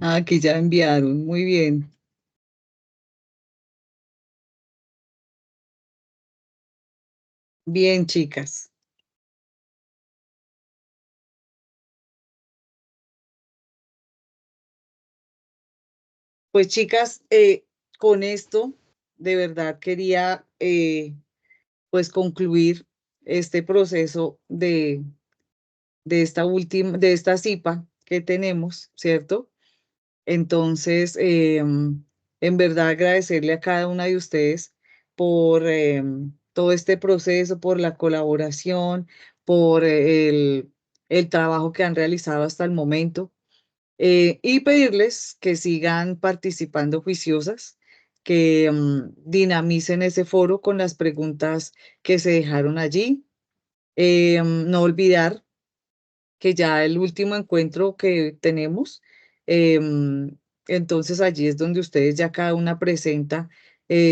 Ah, aquí ya enviaron. Muy bien. Bien, chicas. Pues chicas, con esto de verdad quería pues concluir este proceso de esta CIPA que tenemos, ¿cierto? Entonces, en verdad agradecerle a cada una de ustedes por todo este proceso, por la colaboración, por el trabajo que han realizado hasta el momento, y pedirles que sigan participando juiciosas, que dinamicen ese foro con las preguntas que se dejaron allí. No olvidar que ya el último encuentro que tenemos, entonces allí es donde ustedes ya cada una presenta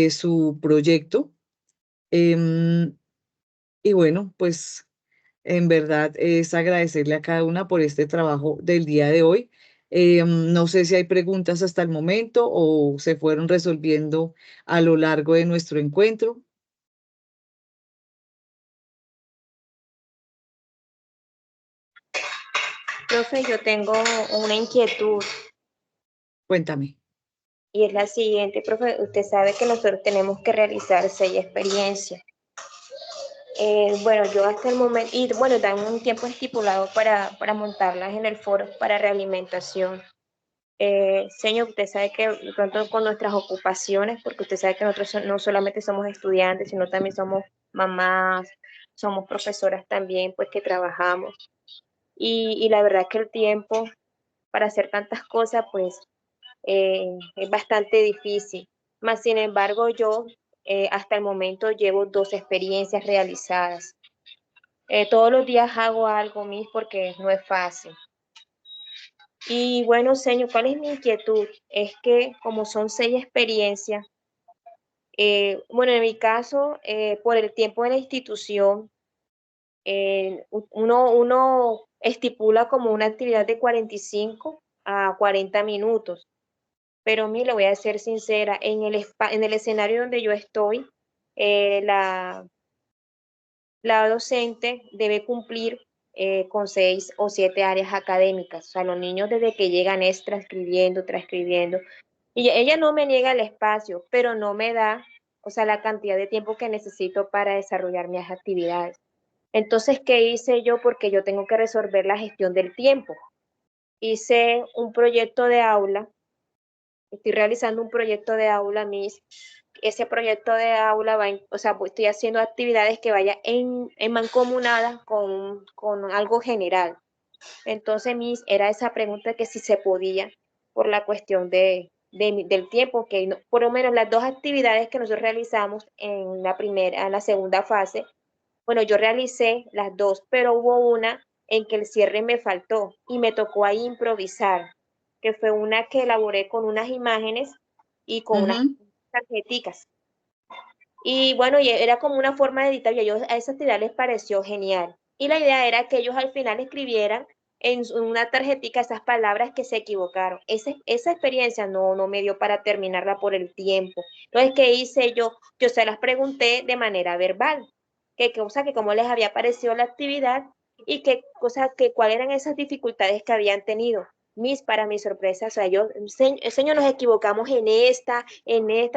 su proyecto. em, y bueno, pues en verdad es agradecerle a cada una por este trabajo del día de hoy. No sé si hay preguntas hasta el momento o se fueron resolviendo a lo largo de nuestro encuentro. Profe, yo tengo una inquietud Cuéntame. y es la siguiente, profe, usted sabe que nosotros tenemos que realizar 6 experiencias. Bueno, yo hasta el momento, y bueno, dan un tiempo estipulado para montarlas en el foro para realimentación. Señor, usted sabe que de pronto con nuestras ocupaciones, porque usted sabe que nosotros no solamente somos estudiantes, sino también somos mamás, somos profesoras también, pues que trabajamos. Y la verdad que el tiempo para hacer tantas cosas, pues es bastante difícil. Más sin embargo, yo hasta el momento llevo 2 experiencias realizadas. Todos los días hago algo, Miss, porque no es fácil. Y bueno, señor, ¿cuál es mi inquietud? Es que como son 6 experiencias, bueno, en mi caso, por el tiempo de la institución, uno estipula como una actividad de 45 a 40 minutos. Pero mire, le voy a ser sincera, en el escenario donde yo estoy, eh, la, la docente debe cumplir con 6 o 7 áreas académicas. O sea, los niños desde que llegan es transcribiendo, transcribiendo. Y ella no me niega el espacio, pero no me da, o sea, la cantidad de tiempo que necesito para desarrollar mis actividades. Entonces, ¿qué hice yo? Porque yo tengo que resolver la gestión del tiempo. Hice un proyecto de aula, estoy realizando un proyecto de aula, Miss. Ese proyecto de aula va, o sea, pues, estoy haciendo actividades que vayan en mancomunadas con algo general. Entonces, Miss, era esa pregunta que si se podía por la cuestión del tiempo, que por lo menos las 2 actividades que nosotros realizamos en la segunda fase, bueno, yo realicé las 2, pero hubo una en que el cierre me faltó y me tocó ahí improvisar, que fue una que elaboré con unas imágenes y con unas Ujú. tarjeticas. Y bueno, y era como una forma de editar, y a ellos a esa actividad les pareció genial. Y la idea era que ellos al final escribieran en una tarjetica esas palabras que se equivocaron. Esa experiencia no me dio para terminarla por el tiempo. Entonces, ¿qué hice yo? Yo se las pregunté de manera verbal, que cómo les había parecido la actividad y cuáles eran esas dificultades que habían tenido. Para mi sorpresa, o sea, señor, nos equivocamos en esta,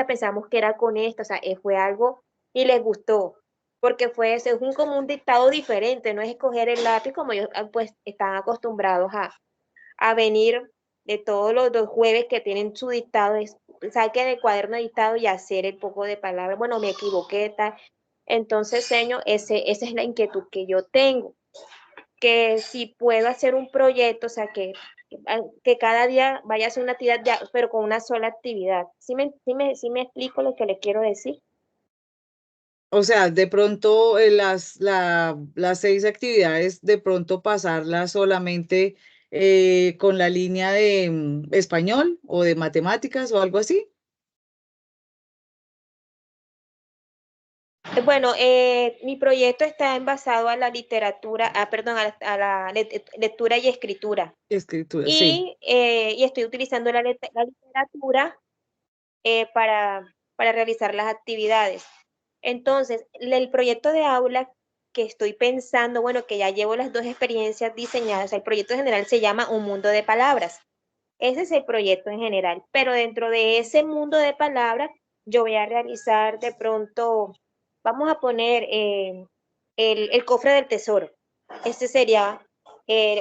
pensamos que era con esta, o sea, fue algo y les gustó, porque es como un dictado diferente, no es escoger el lápiz como ellos pues están acostumbrados a venir de todos los jueves que tienen su dictado, saquen el cuaderno de dictado y hacer el poco de palabras, bueno, me equivoqué, tal. Entonces, señor, esa es la inquietud que yo tengo, que si puedo hacer un proyecto, o sea, que cada día vaya a hacer una actividad, pero con una sola actividad. ¿Sí me explico lo que le quiero decir? O sea, de pronto las 6 actividades, de pronto pasarlas solamente con la línea de español o de matemáticas o algo así. Bueno, mi proyecto está basado a la literatura, perdón, a la lectura y escritura. Escritura, sí. Y estoy utilizando la literatura para realizar las actividades. Entonces, el proyecto de aula que estoy pensando, bueno, que ya llevo las 2 experiencias diseñadas, el proyecto general se llama Un Mundo de Palabras. Ese es el proyecto en general, pero dentro de ese mundo de palabras, yo voy a realizar de pronto, vamos a poner el cofre del tesoro. Ese sería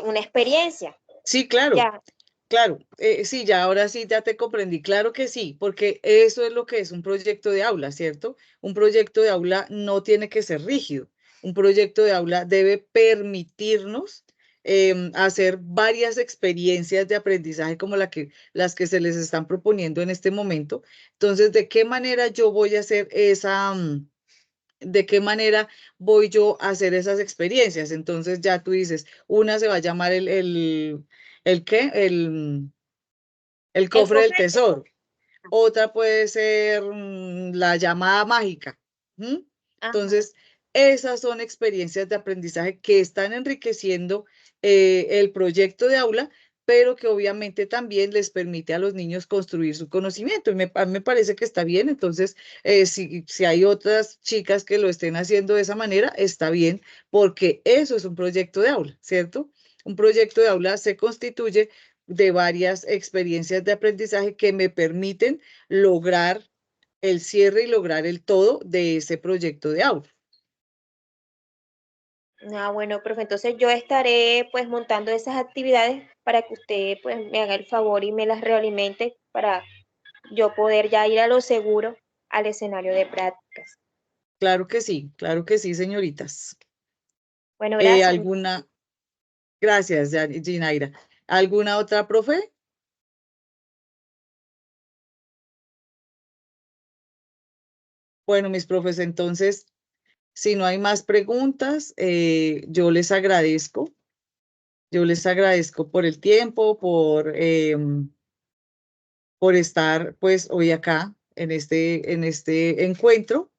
una experiencia. Sí, claro. Ya, Claro, sí, ya ahora sí ya te comprendí, claro que sí, porque eso es lo que es un proyecto de aula, ¿cierto? Un proyecto de aula no tiene que ser rígido, un proyecto de aula debe permitirnos hacer varias experiencias de aprendizaje como las que se les están proponiendo en este momento. Entonces, ¿de qué manera yo voy a hacer de qué manera voy yo a hacer esas experiencias? Entonces ya tú dices, una se va a llamar ¿el qué? El el cofre del cofre del tesoro. tesoro. Otra puede ser la llamada mágica. ¿M? Ajá. Entonces, esas son experiencias de aprendizaje que están enriqueciendo el proyecto de aula, pero que obviamente también les permite a los niños construir su conocimiento. Y a mí me parece que está bien. Entonces, si hay otras chicas que lo estén haciendo de esa manera, está bien, porque eso es un proyecto de aula, ¿cierto? Un proyecto de aula se constituye de varias experiencias de aprendizaje que me permiten lograr el cierre y lograr el todo de ese proyecto de aula. Ah, bueno, profe, entonces yo estaré pues montando esas actividades para que usted pues me haga el favor y me las realimente para yo poder ya ir a lo seguro al escenario de prácticas. Claro que sí, señoritas. Bueno, gracias. ¿Alguna? Gracias, Ginaira. ¿Alguna otra, profe? Bueno, mis profes, entonces, si no hay más preguntas, yo les agradezco. Yo les agradezco por el tiempo, por estar pues hoy acá en este encuentro.